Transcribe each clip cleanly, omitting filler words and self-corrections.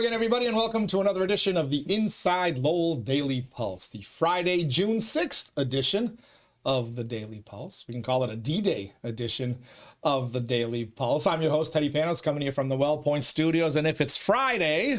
again, everybody, and welcome to another edition of the Inside Lowell Daily Pulse, the Friday, June 6th edition of the Daily Pulse. We can call it a D-Day edition of the Daily Pulse. I'm your host, Teddy Panos, coming here from the WellPoint Studios, and if it's Friday,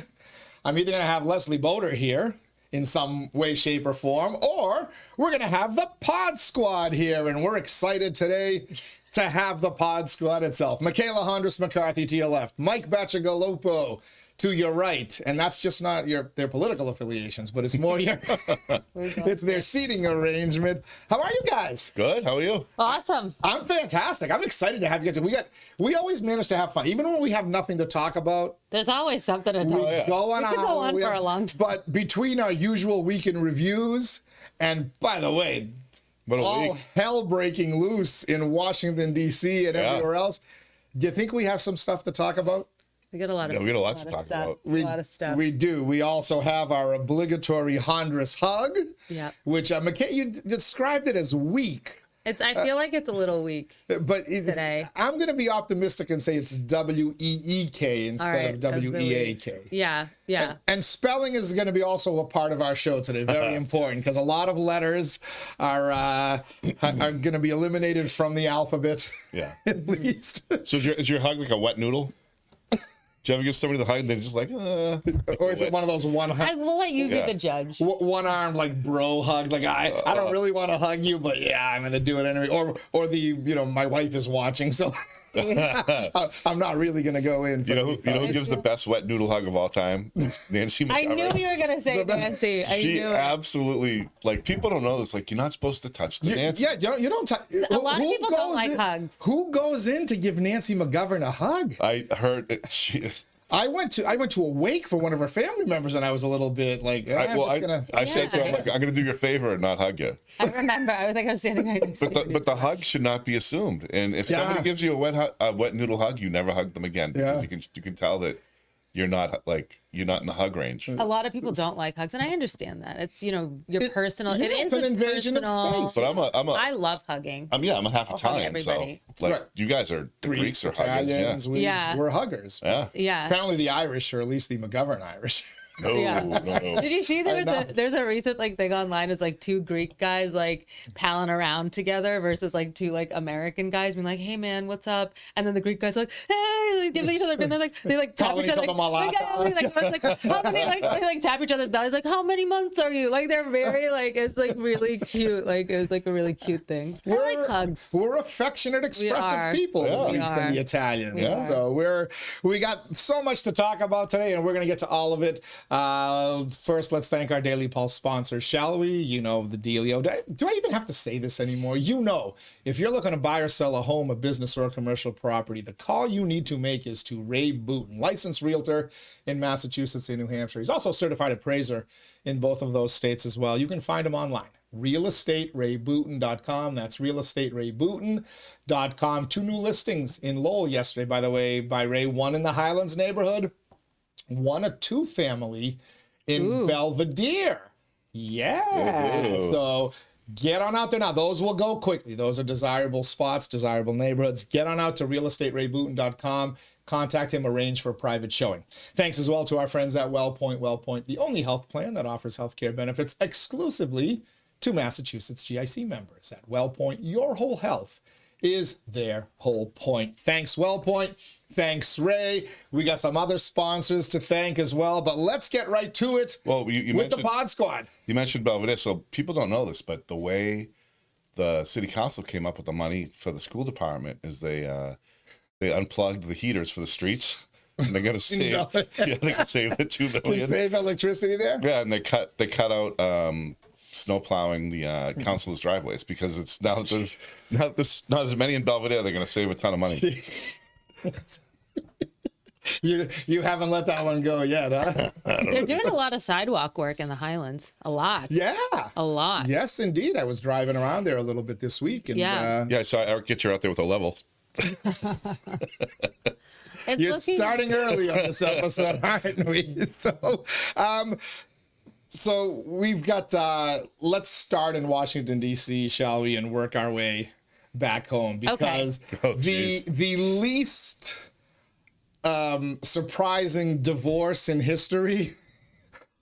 I'm either going to have Leslie Boder here in some way, shape, or form, or we're going to have the Pod Squad here, and we're excited today to have the Pod Squad itself. Michaela Hondras McCarthy to your left, Mike Bacciagalupo to your right, and that's just not their political affiliations, but it's more it's their seating arrangement. How are you guys? Good. How are you? Awesome. I'm fantastic. I'm excited to have you guys. We always manage to have fun, even when we have nothing to talk about. There's always something to talk about. We could go on for a long time. But between our usual weekend reviews, and by the way, all hell breaking loose in Washington, D.C. and everywhere else, do you think we have some stuff to talk about? We got a lot of we got a lot to talk about. A lot of stuff. We do. We also have our obligatory Hondras hug, which Michaela, you described it as weak. I feel like it's a little weak today. I'm going to be optimistic and say it's W-E-E-K instead of W-E-A-K. Yeah. And spelling is going to be also a part of our show today. Very important, because a lot of letters are going to be eliminated from the alphabet. Yeah. At least. So is your hug like a wet noodle? Do you ever give somebody the hug and they're just like, Or is it one of those one hug? I will let you be the judge. One arm like bro hugs, like I don't really want to hug you, but yeah, I'm gonna do it anyway. Or the my wife is watching, so I'm not really gonna go in. You know who gives the best wet noodle hug of all time? It's Nancy McGovern. I knew you were gonna say Nancy. She absolutely, like, people don't know this. Like, you're not supposed to touch the Nancy. Yeah, you don't. A lot of people don't like hugs. Who goes in to give Nancy McGovern a hug? I heard I went to a wake for one of her family members, and I was a little bit like, I said to her, I'm gonna do you a favor and not hug you. I remember. I was standing right next to you. But the hug should not be assumed. And if somebody gives you a wet noodle hug, you never hug them again, because you can tell that you're not in the hug range. A lot of people don't like hugs, and I understand that. It's your personal. It's an invasion of space. But I love hugging. I'm a half Italian, so you guys are the Greeks are Italians. Huggers. We're huggers. Yeah. Apparently the Irish, or at least the McGovern Irish. No. Did you see there's a recent thing online? It's like two Greek guys like palling around together versus like two like American guys being like, "Hey man, what's up?" And then the Greek guys are like, "Hey," like, give each other, and they tap each other. They tap each other's bellies like, "How many months are you?" Like they're very like it's like really cute. Like it's like a really cute thing. I like hugs. We're affectionate, expressive people. At least in the Italians. So we got so much to talk about today, and we're gonna get to all of it. First, let's thank our Daily Pulse sponsors, shall we? You know the dealio. Do I even have to say this anymore? If you're looking to buy or sell a home, a business, or a commercial property, the call you need to make is to Ray Booten, licensed realtor in Massachusetts and New Hampshire. He's also a certified appraiser in both of those states as well. You can find him online. realestaterayBooten.com. That's realestaterayBooten.com. 2 new listings in Lowell yesterday, by the way, by Ray. One in the Highlands neighborhood, one a 2-family in Belvedere. Yeah. So get on out there now. Those will go quickly. Those are desirable spots, desirable neighborhoods. Get on out to realestaterayBooten.com. Contact him, arrange for a private showing. Thanks as well to our friends at WellPoint, the only health plan that offers healthcare benefits exclusively to Massachusetts GIC members. At WellPoint, your whole health is their whole point. Thanks, WellPoint. Thanks, Ray. We got some other sponsors to thank as well, but let's get right to it with the Pod Squad. You mentioned Belvedere, so people don't know this, but the way the city council came up with the money for the school department is they unplugged the heaters for the streets. And they're gonna save, they can save the $2 million. Save electricity there. Yeah, and they cut out snow plowing the council's driveways because it's not as many in Belvedere. They're gonna save a ton of money. You haven't let that one go yet, huh? They're doing a lot of sidewalk work in the Highlands. A lot. Yeah. A lot. Yes, indeed. I was driving around there a little bit this week. And, I saw Eric Getcher out there with a level. You're starting early on this episode, aren't we? So we've got, let's start in Washington, D.C., shall we, and work our way back home. Because the least surprising divorce in history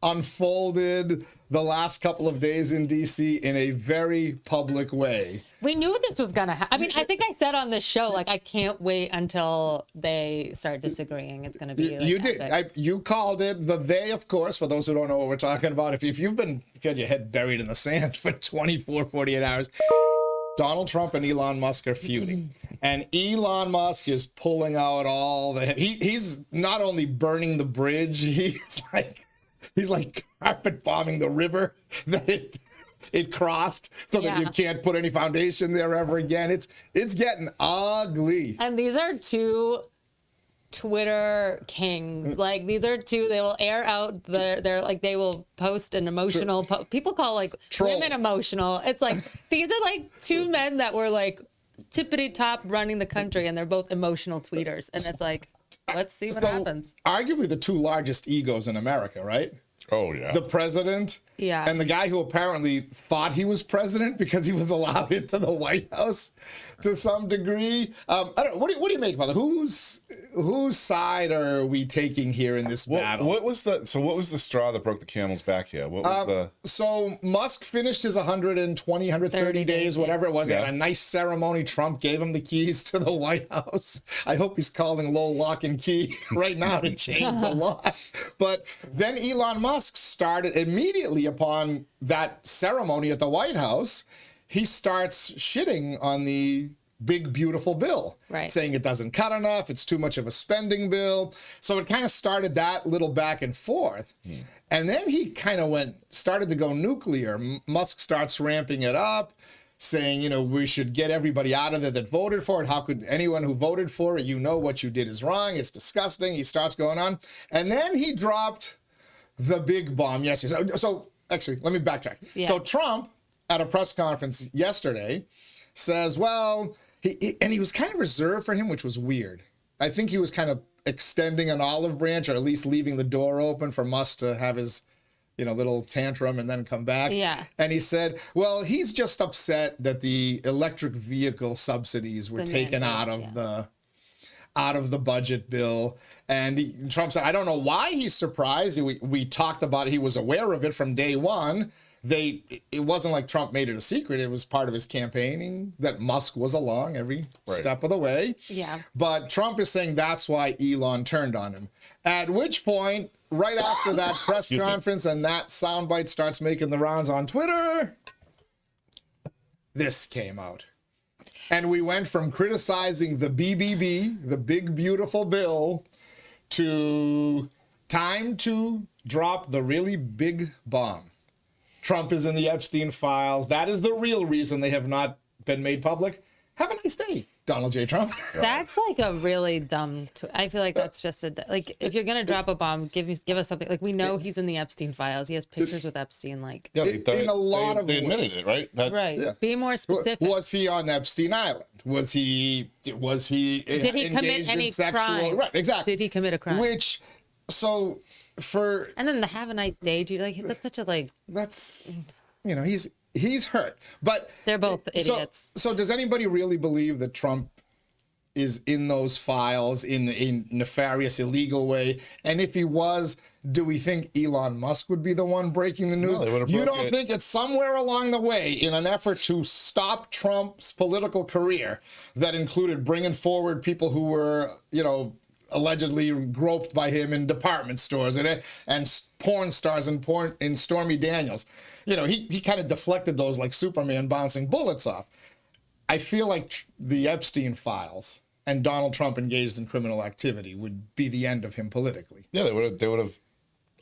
unfolded the last couple of days in DC in a very public way. We knew this was gonna happen. I mean, I think I said on this show, like, I can't wait until they start disagreeing. It's gonna be like, you did. You called it. They, of course, for those who don't know what we're talking about, if you've had your head buried in the sand for 24, 48 hours, Donald Trump and Elon Musk are feuding. And Elon Musk is pulling out all the... He's not only burning the bridge, he's like carpet bombing the river that it crossed so that you can't put any foundation there ever again. It's getting ugly. And these are two Twitter kings. Like, these are two, they will air out they're like, they will post an emotional people call like Trolls. women emotional. It's like, these are like two men that were like tippity top running the country, and they're both emotional tweeters. And it's like, let's see what happens. Arguably the two largest egos in America, right? Oh, yeah. The president, and the guy who apparently thought he was president because he was allowed into the White House to some degree. I don't know. What do you make about it? Whose side are we taking here in this battle? What was the straw that broke the camel's back here? What was So Musk finished his 130 days, whatever it was. They had a nice ceremony. Trump gave him the keys to the White House. I hope he's calling Lowell lock and key right now to change the lock. But then Elon Musk started immediately upon that ceremony at the White House. He starts shitting on the big, beautiful bill, saying it doesn't cut enough. It's too much of a spending bill. So it kind of started that little back and forth. And then he kind of started to go nuclear. Musk starts ramping it up, saying, we should get everybody out of there that voted for it. How could anyone who voted for it, what you did is wrong. It's disgusting. He starts going on. And then he dropped the big bomb yesterday. So actually, let me backtrack. Yeah. So Trump, at a press conference yesterday, says, well, he was kind of reserved for him, which was weird. I think he was kind of extending an olive branch, or at least leaving the door open for Musk to have his, little tantrum and then come back. Yeah. And he said, well, he's just upset that the electric vehicle subsidies were taken out of the budget bill. And Trump said, I don't know why he's surprised. We talked about it. He was aware of it from day one. It wasn't like Trump made it a secret. It was part of his campaigning that Musk was along every step of the way. Yeah. But Trump is saying that's why Elon turned on him. At which point, right after that press conference and that soundbite starts making the rounds on Twitter, this came out. And we went from criticizing the BBB, the big, beautiful bill, to time to drop the really big bomb. Trump is in the Epstein files. That is the real reason they have not been made public. Have a nice day, Donald J. Trump. That's like a really dumb... I feel like that's just if you're going to drop a bomb, give us something. Like, we know he's in the Epstein files. He has pictures with Epstein. Like, they admitted it, right? Be more specific. Was he on Epstein Island? Was he Did he commit any crimes? Right, exactly. Did he commit a crime? And then the have a nice day, dude. Like, that's such a That's, he's hurt. But they're both idiots. So does anybody really believe that Trump is in those files in a nefarious, illegal way? And if he was, do we think Elon Musk would be the one breaking the news? No, you don't think it's somewhere along the way, in an effort to stop Trump's political career, that included bringing forward people who were, allegedly groped by him in department stores and porn stars in Stormy Daniels. He kind of deflected those like Superman bouncing bullets off. I feel like the Epstein files and Donald Trump engaged in criminal activity would be the end of him politically. Yeah, they would have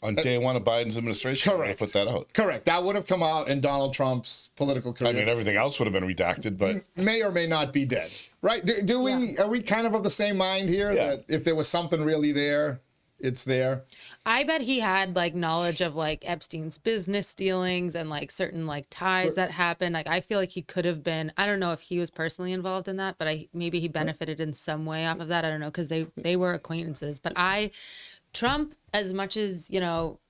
on day one of Biden's administration. Correct. Put that out. Correct. That would have come out in Donald Trump's political career. I mean, everything else would have been redacted, but may or may not be dead. Right? Do we? Are we kind of the same mind here that if there was something really there, it's there? I bet he had knowledge of Epstein's business dealings and certain ties that happened. I feel like he could have been. I don't know if he was personally involved in that, but maybe he benefited in some way off of that. I don't know, because they were acquaintances. But Trump, as much as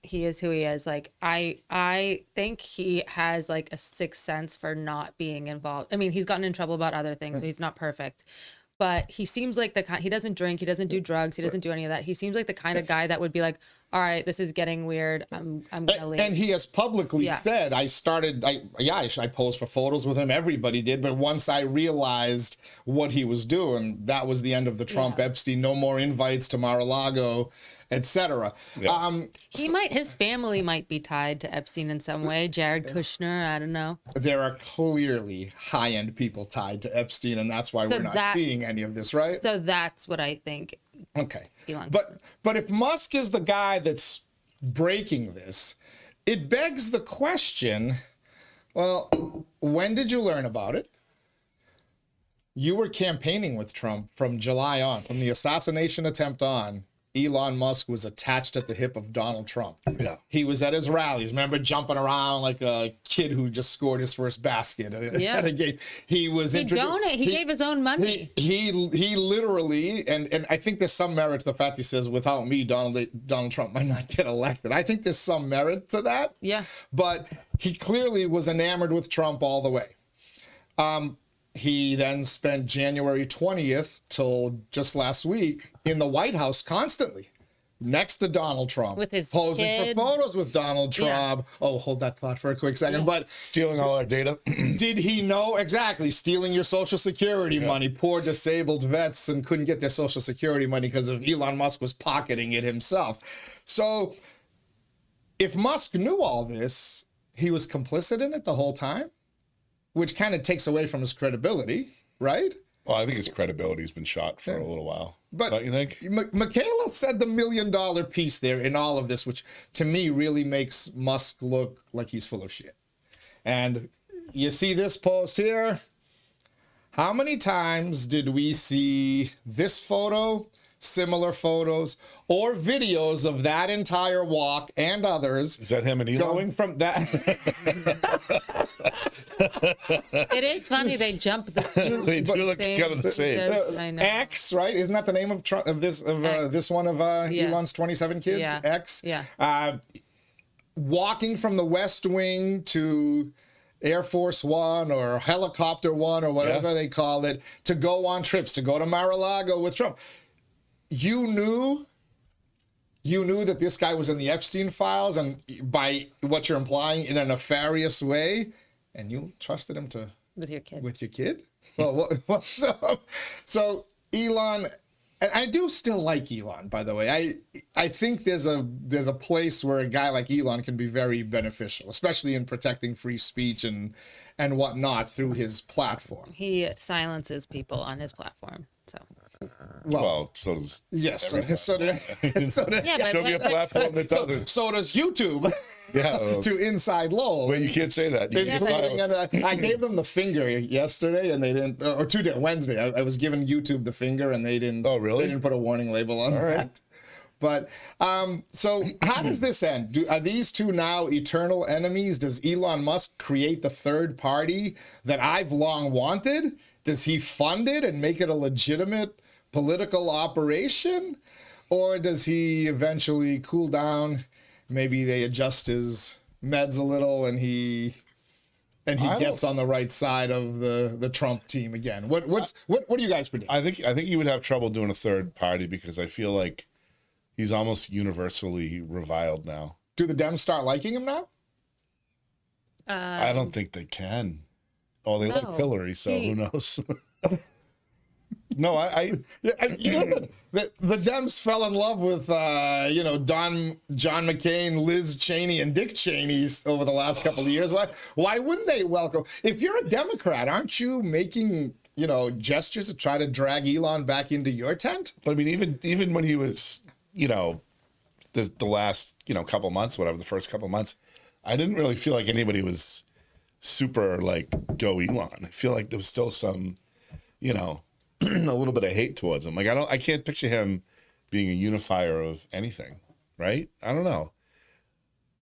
he is who he is, I think he has a sixth sense for not being involved. I mean, he's gotten in trouble about other things, so he's not perfect. but he seems like the kind, he doesn't drink, he doesn't do drugs, he doesn't do any of that. He seems like the kind of guy that would be like, all right, this is getting weird. I'm gonna leave. And he has publicly said, I posed for photos with him. Everybody did. But once I realized what he was doing, that was the end of the Trump Epstein. No more invites to Mar-a-Lago, etc. Yeah. His family might be tied to Epstein in some way. Jared Kushner, I don't know. There are clearly high-end people tied to Epstein, and that's why we're not seeing any of this, right? So that's what I think. Okay. But if Musk is the guy that's breaking this, it begs the question, well, when did you learn about it? You were campaigning with Trump from July on, from the assassination attempt on. Elon Musk was attached at the hip of Donald Trump. Yeah. He was at his rallies. Remember, jumping around like a kid who just scored his first basket at a game. He gave his own money. He literally, and I think there's some merit to the fact he says, without me, Donald Trump might not get elected. I think there's some merit to that. Yeah. But he clearly was enamored with Trump all the way. He then spent January 20th till just last week in the White House constantly next to Donald Trump. With his posing kid. for photos with Donald Trump. Yeah. Oh, hold that thought for a quick second. Yeah. But stealing all our data. Did he know? Exactly. Stealing your Social Security money. Poor disabled vets and couldn't get their Social Security money because of Elon Musk was pocketing it himself. So if Musk knew all this, he was complicit in it the whole time? Which kind of takes away from his credibility, right? Well, I think his credibility has been shot for a little while. But don't you think? Michaela said the $1 million piece there in all of this, which to me really makes Musk look like he's full of shit. And you see this post here? How many times did we see this photo, similar photos, or videos of that entire walk and others? Is that him and Elon? Going from that. It is funny they jump the they do look kind of the same. I know. X, right? Isn't that the name of Trump, of this one of Elon's 27 kids? Yeah. X. Yeah. Walking from the West Wing to Air Force One or Helicopter One or whatever they call it, to go on trips, to go to Mar-a-Lago with Trump. You knew that this guy was in the Epstein files, and by what you're implying, in a nefarious way, and you trusted him to with your kid. With your kid? Well, so Elon, and I do still like Elon, by the way. I think there's a place where a guy like Elon can be very beneficial, especially in protecting free speech and whatnot through his platform. He silences people on his platform, so. Well, so does yes. So did show me a platform that doesn't. So does YouTube. To InsideLowell. Well, you can't say that. I gave them the finger yesterday, and they didn't. Or Wednesday, I was giving YouTube the finger, and they didn't. Oh, really? They didn't put a warning label on that. But so how does this end? Are these two now eternal enemies? Does Elon Musk create the third party that I've long wanted? Does he fund it and make it a legitimate political operation? Or does he eventually cool down? Maybe they adjust his meds a little and he gets on the right side of the Trump team again. What do you guys predict? I think he would have trouble doing a third party because I feel like he's almost universally reviled now. Do the Dems start liking him now? I don't think they can. Oh, they like Hillary, so who knows? No, the Dems fell in love with John McCain, Liz Cheney, and Dick Cheney over the last couple of years. Why wouldn't they welcome? If you're a Democrat, aren't you making gestures to try to drag Elon back into your tent? But I mean, even when he was the last couple months, whatever, the first couple months, I didn't really feel like anybody was super like go Elon. I feel like there was still some a little bit of hate towards him. Like I can't picture him being a unifier of anything, right? I don't know.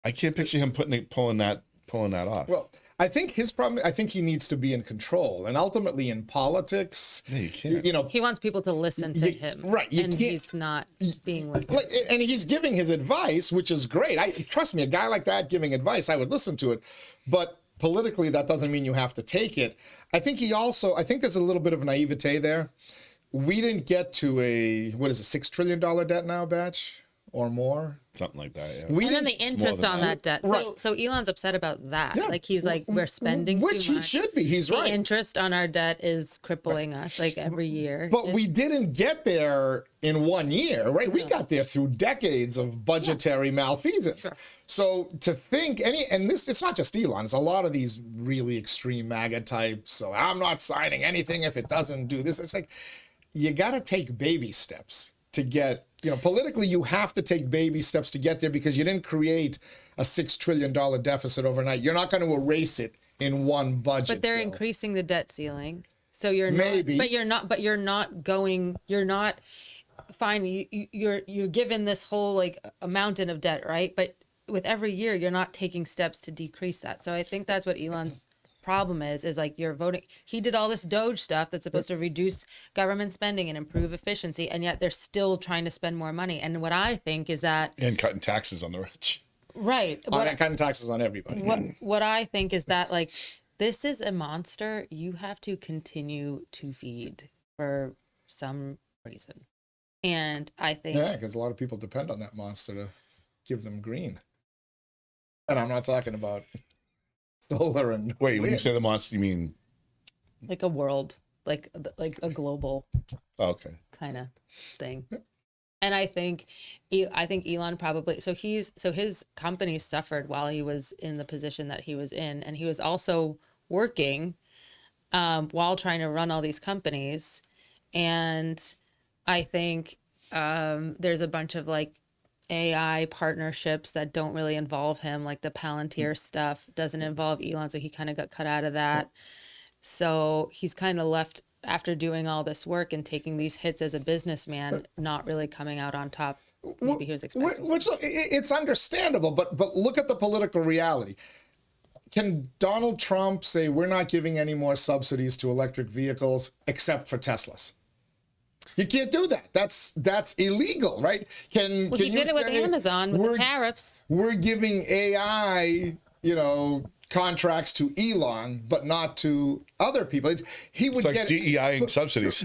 I can't picture him pulling that off. Well, I think his problem. I think he needs to be in control, and ultimately in politics, you can't. He wants people to listen to him, right? And he's not being listened. And he's giving his advice, which is great. Trust me, a guy like that giving advice, I would listen to it, but politically, that doesn't mean you have to take it. I think there's a little bit of naivete there. we didn't get to a, what is it, $6 trillion debt now, Batch, or more? Something like that, yeah. And then the interest on that debt. Right. So Elon's upset about that. Yeah. Like, he's like, we're spending Which too he much. should be. He's The right. interest on our debt is crippling us like every year. But we didn't get there in 1 year, right? We got there through decades of budgetary malfeasance. Sure. So to think it's not just Elon, it's a lot of these really extreme MAGA types. So I'm not signing anything if it doesn't do this. It's like, you got to take baby steps to get, politically, you have to take baby steps to get there because you didn't create a $6 trillion deficit overnight. You're not going to erase it in one budget. But they're bill. increasing the debt ceiling. So you're Maybe. you're not fine. You're given this whole like a mountain of debt, right? But with every year, you're not taking steps to decrease that. So I think that's what Elon's problem is like you're voting. He did all this Doge stuff that's supposed to reduce government spending and improve efficiency, and yet they're still trying to spend more money. And what I think is that And cutting taxes on the rich. right. Cutting taxes on everybody. What I think is that like this is a monster you have to continue to feed for some reason. And I think Yeah, because a lot of people depend on that monster to give them green. And I'm not talking about solar and Wait, when you wind. say the monster, you mean? like a world, like a global Oh, okay. kind of thing. And I think Elon probably so his company suffered while he was in the position that he was in, and he was also working while trying to run all these companies. And I think there's a bunch of like AI partnerships that don't really involve him, like the Palantir stuff doesn't involve Elon, so he kind of got cut out of that. So he's kind of left after doing all this work and taking these hits as a businessman, not really coming out on top. Maybe he was expecting. Which it's understandable, but look at the political reality. Can Donald Trump say we're not giving any more subsidies to electric vehicles except for Teslas? You can't do that. That's illegal, right? Can He you did it with say Amazon with the tariffs. We're giving AI, contracts to Elon, but not to other people. He would It's like get DEI and subsidies.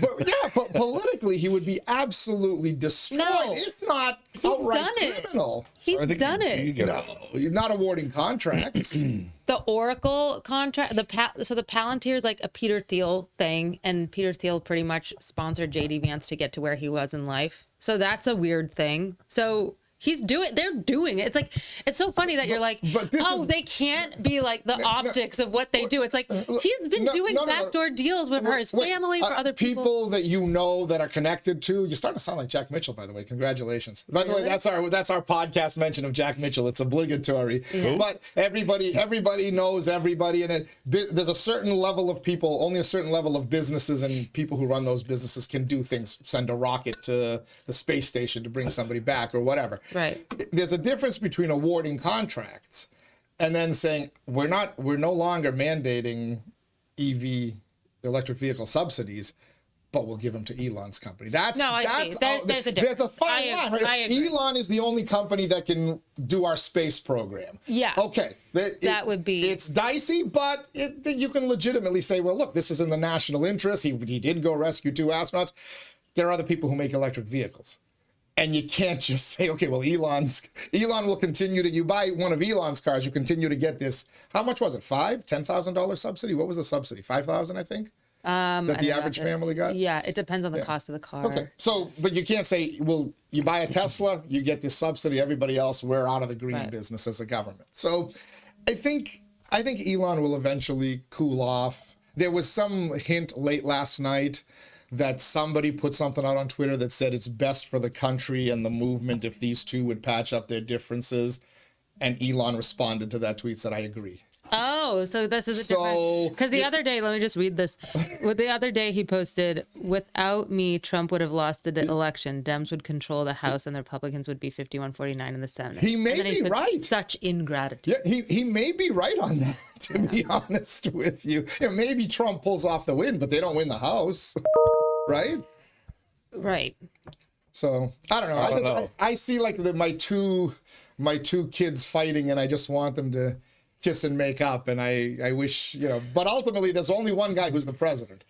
But politically, he would be absolutely destroyed, No. if not outright done it. criminal. He's I think done you it. get No, you're not awarding contracts. The Oracle contract, so the Palantir is like a Peter Thiel thing, and Peter Thiel pretty much sponsored JD Vance to get to where he was in life. So that's a weird thing. So they're doing it. It's like, it's so funny that you're like, they can't be like the optics of what they do. It's like, he's been doing backdoor deals with his family, for other people. People that you know that are connected to. You're starting to sound like Jack Mitchell, by the way. Congratulations. By the way, that's our podcast mention of Jack Mitchell. It's obligatory. Yeah. But everybody knows everybody, and there's a certain level of people, only a certain level of businesses and people who run those businesses can do things, send a rocket to the space station to bring somebody back or whatever. Right. There's a difference between awarding contracts and then saying we're no longer mandating EV electric vehicle subsidies, but we'll give them to Elon's company. That's see. There's a difference. There's a fine line, right? I agree. Elon is the only company that can do our space program. Yeah. Okay. That would be. It's dicey, but you can legitimately say, well, look, this is in the national interest. He did go rescue 2 astronauts. There are other people who make electric vehicles. And you can't just say, okay, well, Elon will continue to, you buy one of Elon's cars, you continue to get this. How much was it? $10,000 subsidy? What was the subsidy? $5,000, I think? That the average family got? Yeah, it depends on the cost of the car. Okay. So, but you can't say, well, you buy a Tesla, you get this subsidy. Everybody else, we're out of the green business as a government. So I think Elon will eventually cool off. There was some hint late last night that somebody put something out on Twitter that said it's best for the country and the movement if these two would patch up their differences. And Elon responded to that tweet, said, I agree. Oh, so this is a different... Because the other day, let me just read this. The other day he posted, without me, Trump would have lost the election. Dems would control the House and the Republicans would be 51-49 in the Senate. He may be right. Such ingratitude. Yeah, he may be right on that, to be honest with you. Maybe Trump pulls off the win, but they don't win the House. Right? Right. So I don't know. I see like my two kids fighting, and I just want them to kiss and make up. And I wish, but ultimately there's only one guy who's the president.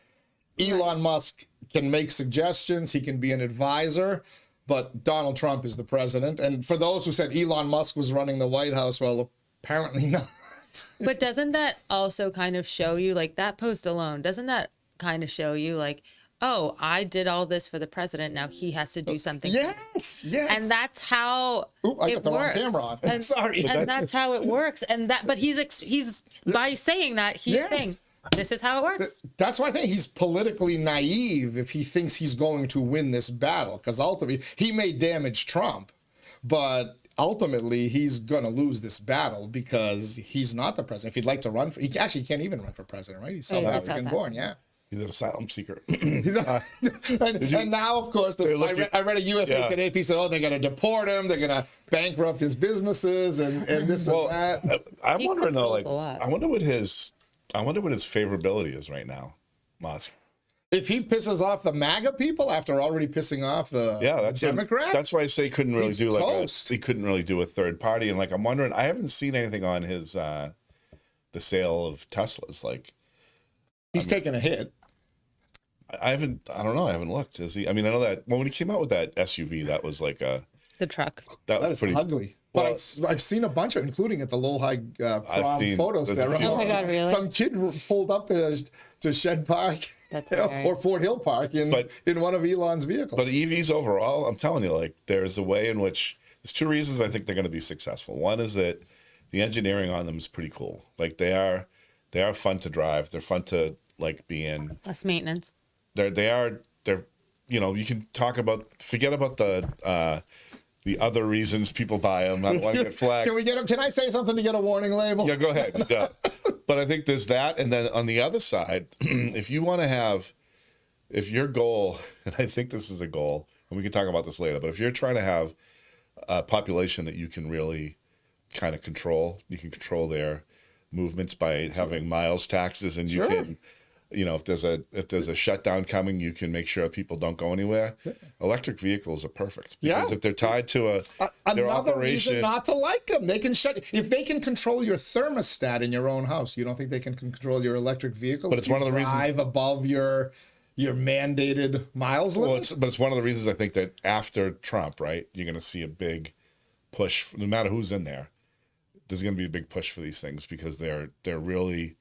Elon Musk can make suggestions. He can be an advisor. But Donald Trump is the president. And for those who said Elon Musk was running the White House, well, apparently not. But doesn't that also kind of show you, like that post alone, doesn't that kind of show you like, oh, I did all this for the president. Now he has to do something. Yes, yes. And that's how I it got the works. wrong camera on. And, Sorry. And that's how it works. And that, but he's by saying that, he's saying, this is how it works. That's why I think he's politically naive if he thinks he's going to win this battle, because ultimately he may damage Trump, but ultimately he's going to lose this battle because he's not the president. If he'd like to run for, he actually can't even run for president, right? He's South African born, yeah. He's an asylum seeker. and now, of course, I read a USA Today piece that, they're going to deport him, they're going to bankrupt his businesses and this and that. I'm wondering though, like, I wonder what his favorability is right now, Musk. If he pisses off the MAGA people after already pissing off the Democrats, that's why I say he couldn't really do a third party. And like, I'm wondering, I haven't seen anything on his the sale of Teslas. Like, he's taken a hit. I don't know. I haven't looked. Is he? I mean, I know that when he came out with that SUV, that was like the truck. That is pretty ugly. But I've seen a bunch of, including at the Lowell High prom photo ceremony. Oh my God, really? Some kid pulled up to Shed Park or Fort Hill Park in one of Elon's vehicles. But EVs overall, I'm telling you, like, there's a way in which there's two reasons I think they're going to be successful. One is that the engineering on them is pretty cool. Like, they are fun to drive. They're fun to like be in. Less maintenance. They're you can forget about the other reasons people buy them. I don't want to get flagged. Can I say something to get a warning label? Yeah, go ahead. Yeah. But I think there's that. And then on the other side, if your goal, and I think this is a goal, and we can talk about this later, but if you're trying to have a population that you can really kind of control, you can control their movements by having miles taxes, and you can, if there's a shutdown coming, you can make sure people don't go anywhere. Electric vehicles are perfect because if they're tied to their another operation, reason not to like them. They can if they can control your thermostat in your own house. You don't think they can control your electric vehicle? But it's one of the reasons drive above your mandated miles limit. But it's one of the reasons I think that after Trump, right, you're going to see a big push. No matter who's in there, there's going to be a big push for these things because they're really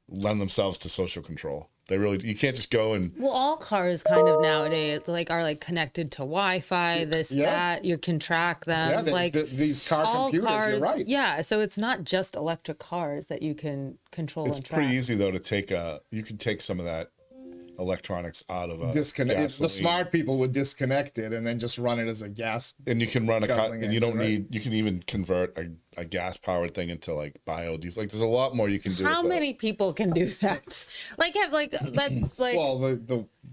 lend themselves to social control. You can't just go and. Well, all cars kind of nowadays are connected to Wi-Fi, that you can track them. Yeah, these car computers, you're right. Yeah, so it's not just electric cars that you can control and track. It's pretty easy though to you can take some of that electronics out of a disconnect. The smart people would disconnect it and then just run it as a gas. And you can run and you don't need. You can even convert a gas powered thing into like biodiesel. Like there's a lot more you can do. How many people can do that? Well,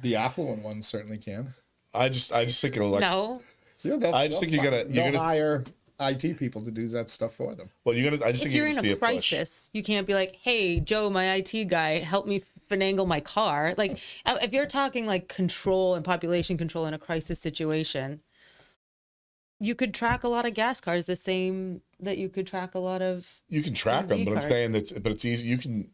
the affluent ones certainly can. I just think it'll no. Yeah, I just think you're gonna hire IT people to do that stuff for them. Well, I just think you're in a crisis, you can't be like, hey, Joe, my IT guy, help me finagle my car. Like, if you're talking like control and population control in a crisis situation, you could track a lot of gas cars the same that you could track a lot of. You can track them, but I'm saying but it's easy.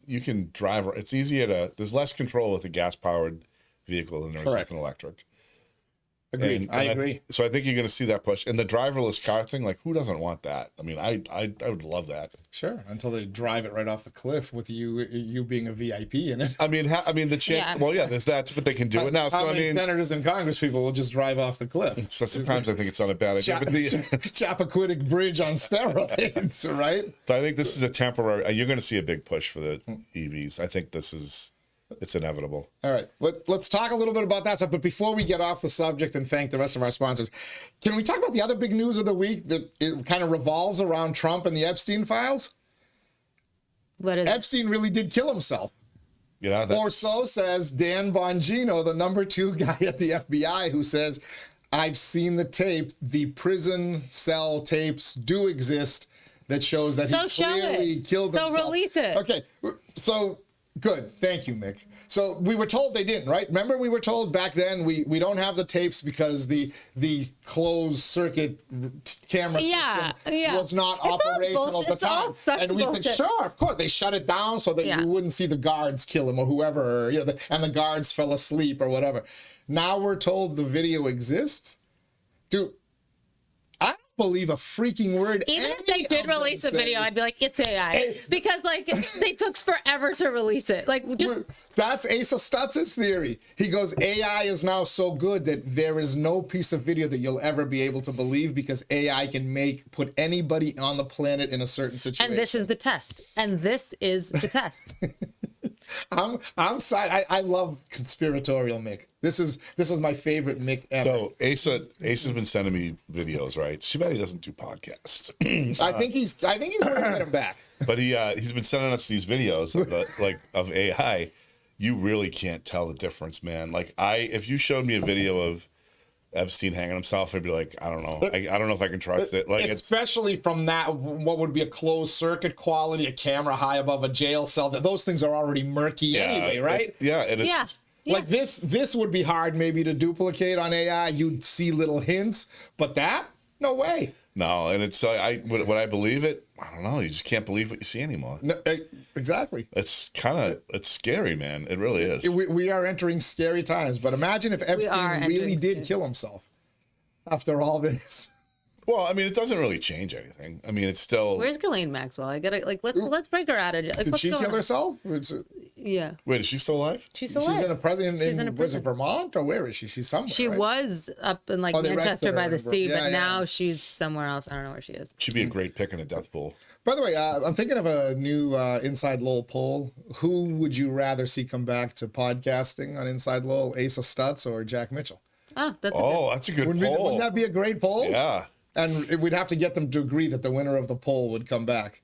You can drive. It's easier there's less control with a gas powered vehicle than there is with an electric. Agreed. I agree. So I think you're going to see that push. And the driverless car thing, like, who doesn't want that? I mean, I would love that. Sure, until they drive it right off the cliff with you being a VIP in it. I mean, the chance. Yeah. Well, yeah, there's that, but they can do it now. How many senators and Congress people will just drive off the cliff? So sometimes I think it's not a bad idea. Chappaquiddick Bridge on steroids, right? But I think this is a temporary. You're going to see a big push for the EVs. I think it's inevitable. All right. Let's talk a little bit about that stuff. But before we get off the subject and thank the rest of our sponsors, can we talk about the other big news of the week that it kind of revolves around Trump and the Epstein files? What is Epstein really did kill himself. Yeah. Or so says Dan Bongino, the #2 guy at the FBI, who says, I've seen the tape. The prison cell tapes do exist that shows that he clearly killed himself. So release it. Okay. So Good. Thank you, Mick. So we were told they didn't, right? Remember we were told back then we don't have the tapes because the closed circuit camera system was not operational at the time. And we said, sure, of course. They shut it down so that you wouldn't see the guards kill him or whoever, or, and the guards fell asleep or whatever. Now we're told the video exists. Dude, I don't believe a freaking word. Even if they did release a video, I'd be like, it's AI. Because, like, they took forever to release it. Like, just... That's 𝐓𝐡𝐞 theory. He goes, AI is now so good that there is no piece of video that you'll ever be able to believe because AI can put anybody on the planet in a certain situation. And this is the test. And this is the test. I'm side. I love conspiratorial Mick. This is my favorite Mick ever. So Asa's been sending me videos, right? Too bad he doesn't do podcasts. I think he's working to get him back. But he's been sending us these videos of AI. You really can't tell the difference, man. Like if you showed me a video of Epstein hanging himself, I'd be like, I don't know. I don't know if I can trust it. Like, especially from that, what would be a closed circuit quality, a camera high above a jail cell. Those things are already murky anyway, right? Like this would be hard maybe to duplicate on AI. You'd see little hints, but that, no way. No, and it's when I believe it, I don't know. You just can't believe what you see anymore. No, exactly. It's scary, man. It really is. We are entering scary times. But imagine if Epstein really did kill himself after all this. Well, I mean, it doesn't really change anything. I mean, it's still. Where's Ghislaine Maxwell? I gotta let's break her out of jail. Did she kill herself? Yeah. Wait, is she still alive? She's still alive. She's in a prison. Was it Vermont or where is she? She's somewhere. She was up in Manchester by the sea, but now she's somewhere else. I don't know where she is. She'd be a great pick in a death pool. By the way, I'm thinking of a new Inside Lowell poll. Who would you rather see come back to podcasting on Inside Lowell, 𝐓𝐡𝐞 or Jack Mitchell? Oh, that's a good poll. Wouldn't that be a great poll? Yeah. And we'd have to get them to agree that the winner of the poll would come back.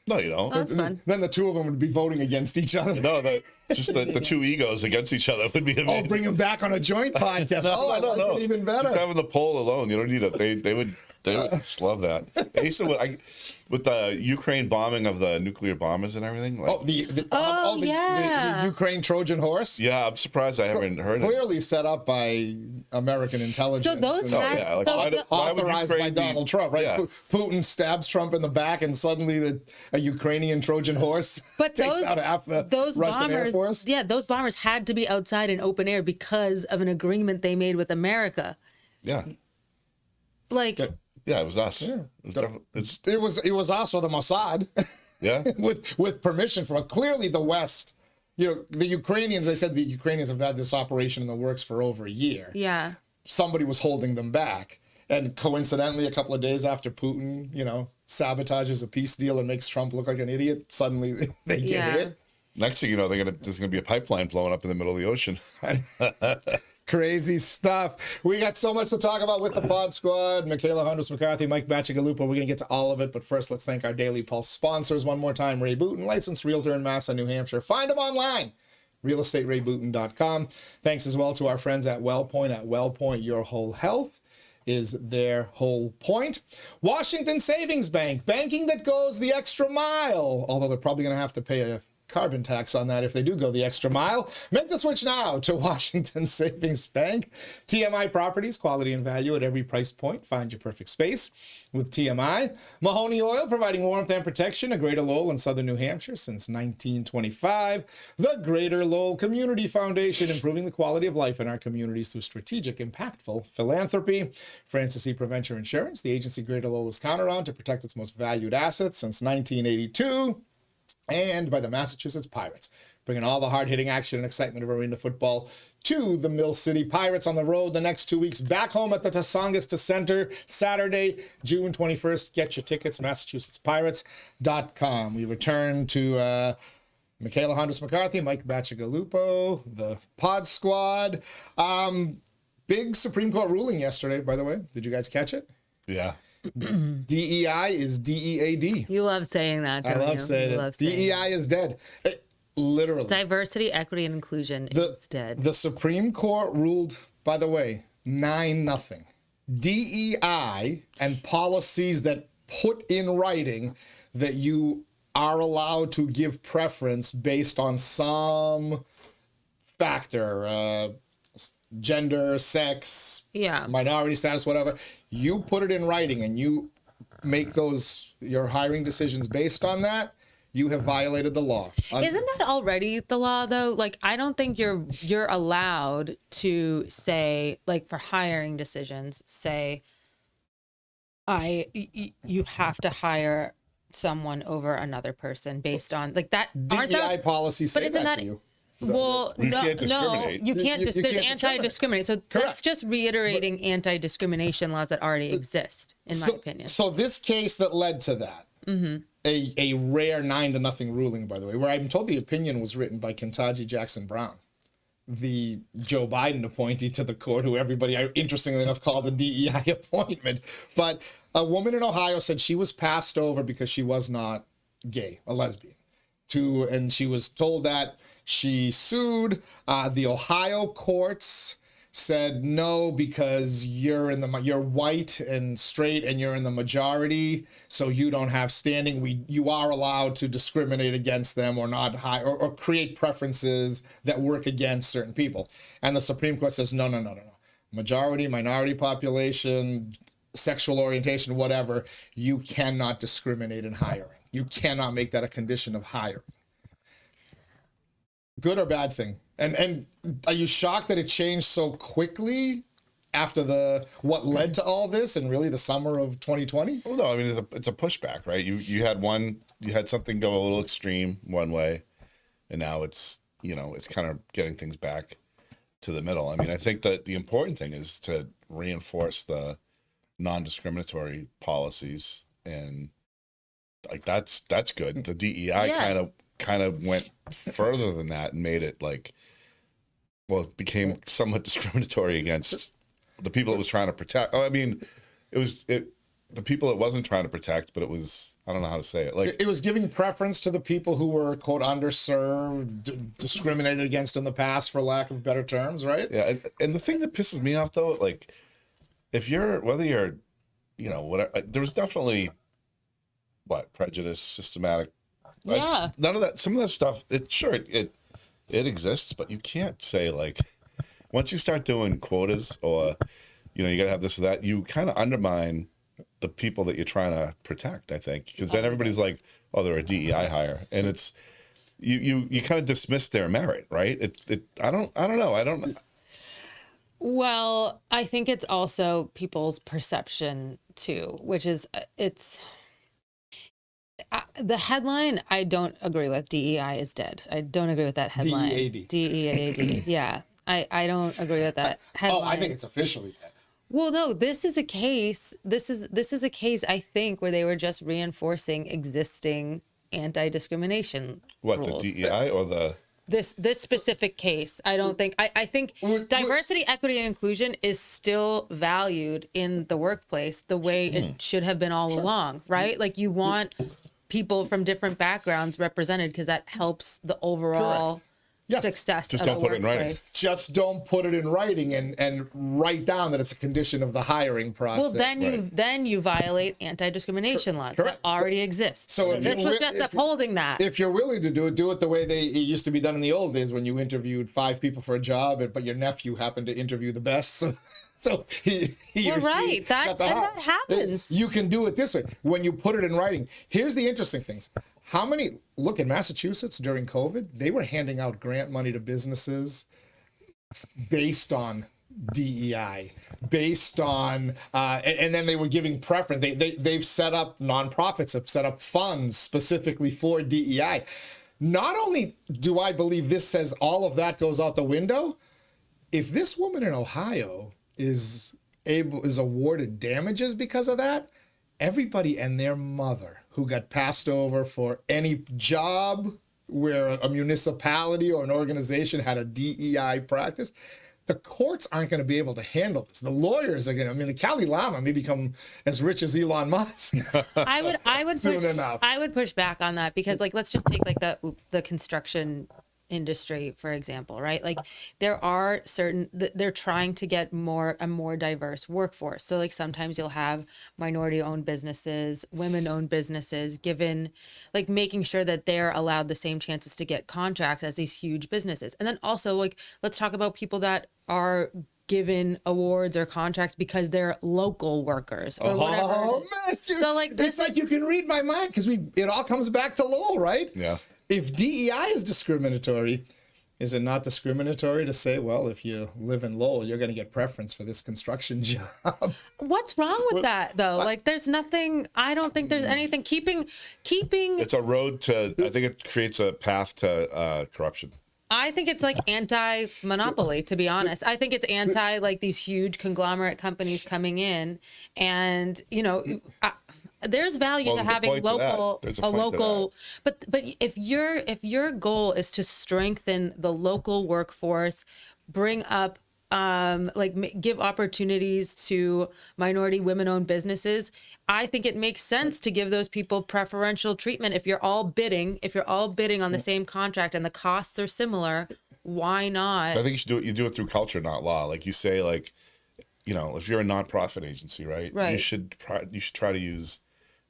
No, you don't. Oh, that's fun. Then the two of them would be voting against each other. No, just the two egos against each other would be amazing. Oh, bring them back on a joint podcast. I like it even better. Just having the poll alone, you don't need it. They would just love that. Asa, with the Ukraine bombing of the nuclear bombers and everything. Like, the Ukraine Trojan horse. Yeah, I'm surprised I haven't heard it. Clearly set up by American intelligence. So those authorized by Donald Trump, right? Yeah. Putin stabs Trump in the back, and suddenly a Ukrainian Trojan horse takes out half the Russian Air Force. Yeah, those bombers had to be outside in open air because of an agreement they made with America. Yeah. Yeah, it was us. Yeah. It was us or the Mossad. Yeah. with permission from clearly the West. The Ukrainians, they said the Ukrainians have had this operation in the works for over a year. Yeah. Somebody was holding them back. And coincidentally, a couple of days after Putin, sabotages a peace deal and makes Trump look like an idiot, suddenly they get hit. Next thing you know, there's gonna be a pipeline blowing up in the middle of the ocean. Crazy stuff. We got so much to talk about with the Pod Squad. 𝐏 𝐏 Mike Bacigalupo. We're going to get to all of it, but first let's thank our Daily Pulse sponsors one more time. Ray Booten, licensed realtor in Massa, New Hampshire. Find them online, realestaterayBooten.com. Thanks as well to our friends at WellPoint. At WellPoint, your whole health is their whole point. Washington Savings Bank, banking that goes the extra mile, although they're probably going to have to pay a carbon tax on that if they do go the extra mile. Make the switch now to Washington Savings Bank. TMI Properties, quality and value at every price point. Find your perfect space with TMI. Mahoney Oil, providing warmth and protection at Greater Lowell and Southern New Hampshire since 1925. The Greater Lowell Community Foundation, improving the quality of life in our communities through strategic, impactful philanthropy. Francis E. Preventure Insurance, the agency Greater Lowell is counted on to protect its most valued assets since 1982. And by the Massachusetts Pirates, bringing all the hard-hitting action and excitement of arena football to the Mill City Pirates on the road the next 2 weeks. Back home at the Tasongaston Center, Saturday, June 21st. Get your tickets, MassachusettsPirates.com. We return to 𝐏 𝐏 Mike Bacigalupo, the Pod Squad. Big Supreme Court ruling yesterday, by the way. Did you guys catch it? Yeah. DEI is DEAD. You love saying that, don't you? I love saying it. DEI is dead. Literally. Diversity, equity, and inclusion is dead. The Supreme Court ruled, by the way, 9-0. DEI and policies that put in writing that you are allowed to give preference based on some factor, gender, sex, minority status, whatever. You put it in writing and you make your hiring decisions based on that, you have violated the law. Isn't that already the law though? Like, I don't think you're allowed to say, like, for hiring decisions, say, you have to hire someone over another person based on like that. DEI policies say that to you. Well, You can't discriminate. you can't. You There's can't anti-discriminate. So that's just reiterating anti-discrimination laws that already exist, in my opinion. So this case that led to that, a rare 9-0 ruling, by the way, where I'm told the opinion was written by Ketanji Jackson Brown, the Joe Biden appointee to the court, who everybody, interestingly enough, called a DEI appointment. But a woman in Ohio said she was passed over because she was not gay, a lesbian, and she was told that. She sued. The Ohio courts said no because you're white and straight and you're in the majority, so you don't have standing. You are allowed to discriminate against them or not or create preferences that work against certain people. And the Supreme Court says no. Majority, minority population, sexual orientation, whatever, you cannot discriminate in hiring. You cannot make that a condition of hiring. Good or bad thing? And are you shocked that it changed so quickly after what led to all this and really the summer of 2020? Well, no, I mean it's a pushback, right? You had something go a little extreme one way, and now it's kind of getting things back to the middle. I mean, I think that the important thing is to reinforce the non-discriminatory policies, and like that's good. The DEI kind of went further than that and made it it became somewhat discriminatory against the people it was trying to protect. Oh, I mean, the people it wasn't trying to protect, but it was, I don't know how to say it. Like, it was giving preference to the people who were, quote, underserved, discriminated against in the past, for lack of better terms, right? Yeah. And the thing that pisses me off though, like, whether you're, whatever, there was definitely prejudice, systematic. Yeah. None of that. Some of that stuff. It exists, but you can't say once you start doing quotas or you gotta have this or that. You kind of undermine the people that you're trying to protect. I think because then everybody's like, oh, they're a DEI hire, and it's you kind of dismiss their merit, right? I don't know. Well, I think it's also people's perception too, which is the headline, I don't agree with. DEI is dead. I don't agree with that headline. DEAD. DEAD. Yeah. I don't agree with that headline. Oh, I think it's officially dead. Well, no, this is a case. This is a case, I think, where they were just reinforcing existing anti-discrimination rules. The DEI or the... This specific case, I don't think. I think diversity, equity, and inclusion is still valued in the workplace the way it should have been all along, right? Like, you want people from different backgrounds represented because that helps the overall success Just of don't a put it in writing. workplace. Just don't put it in writing and write down that it's a condition of the hiring process. Well, then you violate anti-discrimination laws Correct. that already exist. So if this you- was just if- upholding that. If you're willing to do it the way it used to be done in the old days when you interviewed 5 people for a job, but your nephew happened to interview the best. So he Well, or she right. got the That hire. happens. You can do it this way when you put it in writing. Here's the interesting things. Look, in Massachusetts during COVID, they were handing out grant money to businesses based on DEI, based on, and then they were giving preference. They've set up, nonprofits have set up funds specifically for DEI. Not only do I believe this says all of that goes out the window, if this woman in Ohio is awarded damages because of that, everybody and their mother who got passed over for any job where a municipality or an organization had a DEI practice, the courts aren't going to be able to handle this. The lawyers are going to, the Dalai Lama may become as rich as Elon Musk. I would Soon push, enough. I would push back on that because, let's just take the construction industry, for example, right? Like there are certain, they're trying to get a more diverse workforce. So like sometimes you'll have minority owned businesses, women owned businesses, given like making sure that they're allowed the same chances to get contracts as these huge businesses. And then also like, let's talk about people that are given awards or contracts because they're local workers or whatever. Man, so like this, it's like you can read my mind because it all comes back to Lowell, right? Yeah. If DEI is discriminatory, is it not discriminatory to say, well, if you live in Lowell, you're going to get preference for this construction job? what's wrong with that though? Like there's nothing, I don't think there's anything keeping. It's a road to, I think it creates a path to corruption. I think it's like anti-monopoly, to be honest. I think it's anti like these huge conglomerate companies coming in, and you know, there's value to having local, but if your goal is to strengthen the local workforce, bring up give opportunities to minority women-owned businesses, I think it makes sense to give those people preferential treatment. If you're all bidding on the same contract and the costs are similar, why not? I think you do it through culture, not law. Like you say, like, you know, if you're a nonprofit agency, right? You should try to use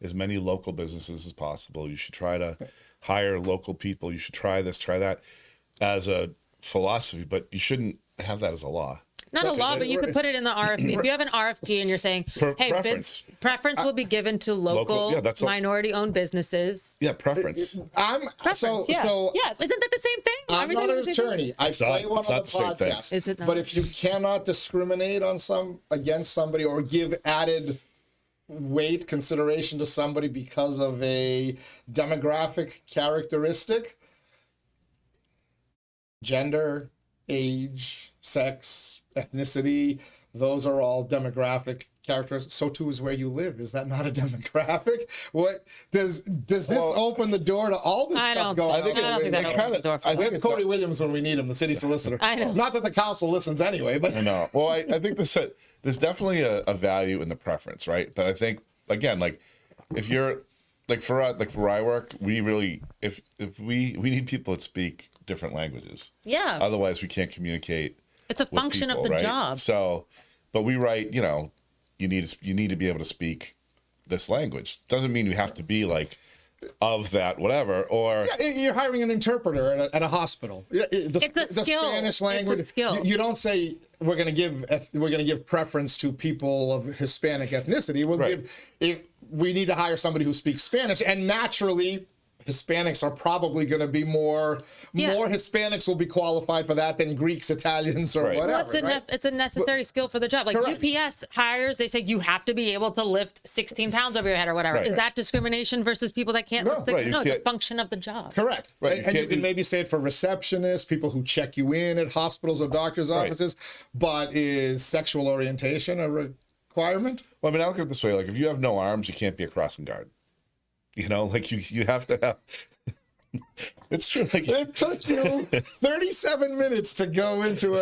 as many local businesses as possible. You should try to hire local people. You should try this, try that as a philosophy, but you shouldn't have that as a law. Not a law, but you could put it in the RFP. If you have an RFP and you're saying, hey, preference will be given to local minority-owned businesses. Yeah, preference. So yeah. Isn't that the same thing? I'm not an attorney. I play one on the podcast. Is it not? But if you cannot discriminate against somebody or give added weight consideration to somebody because of a demographic characteristic, gender, age, sex, ethnicity, those are all demographic characteristics. So too is where you live. Is that not a demographic? What does this open the door to all this stuff going on? I don't think that opens the door. Where's Cody Williams when we need him, the city solicitor? I know. Not that the council listens anyway, but I know. Well, I think there's definitely a value in the preference, right? But I think again, like if you're like for us, like for where I work, we really if we need people that speak different languages. Yeah. Otherwise, we can't communicate. It's a function of the job. So, but we write, you know, you need to be able to speak this language. Doesn't mean you have to be like of that whatever. Or you're hiring an interpreter at a hospital. It's a skill. Spanish language. It's a skill. You don't say we're going to give preference to people of Hispanic ethnicity. We need to hire somebody who speaks Spanish, and naturally Hispanics are probably going to be more Hispanics will be qualified for that than Greeks, Italians, or whatever. Well, it's a necessary skill for the job. Like correct. UPS hires, they say you have to be able to lift 16 pounds over your head or whatever. Is that discrimination versus people that can't lift? No, it's a function of the job. Correct. Right. And you can maybe say it for receptionists, people who check you in at hospitals or doctors' offices. But is sexual orientation a requirement? Well, I mean, I look at it this way: like if you have no arms, you can't be a crossing guard. You know, like you have to have. It's true. Like, it took you 37 minutes to go into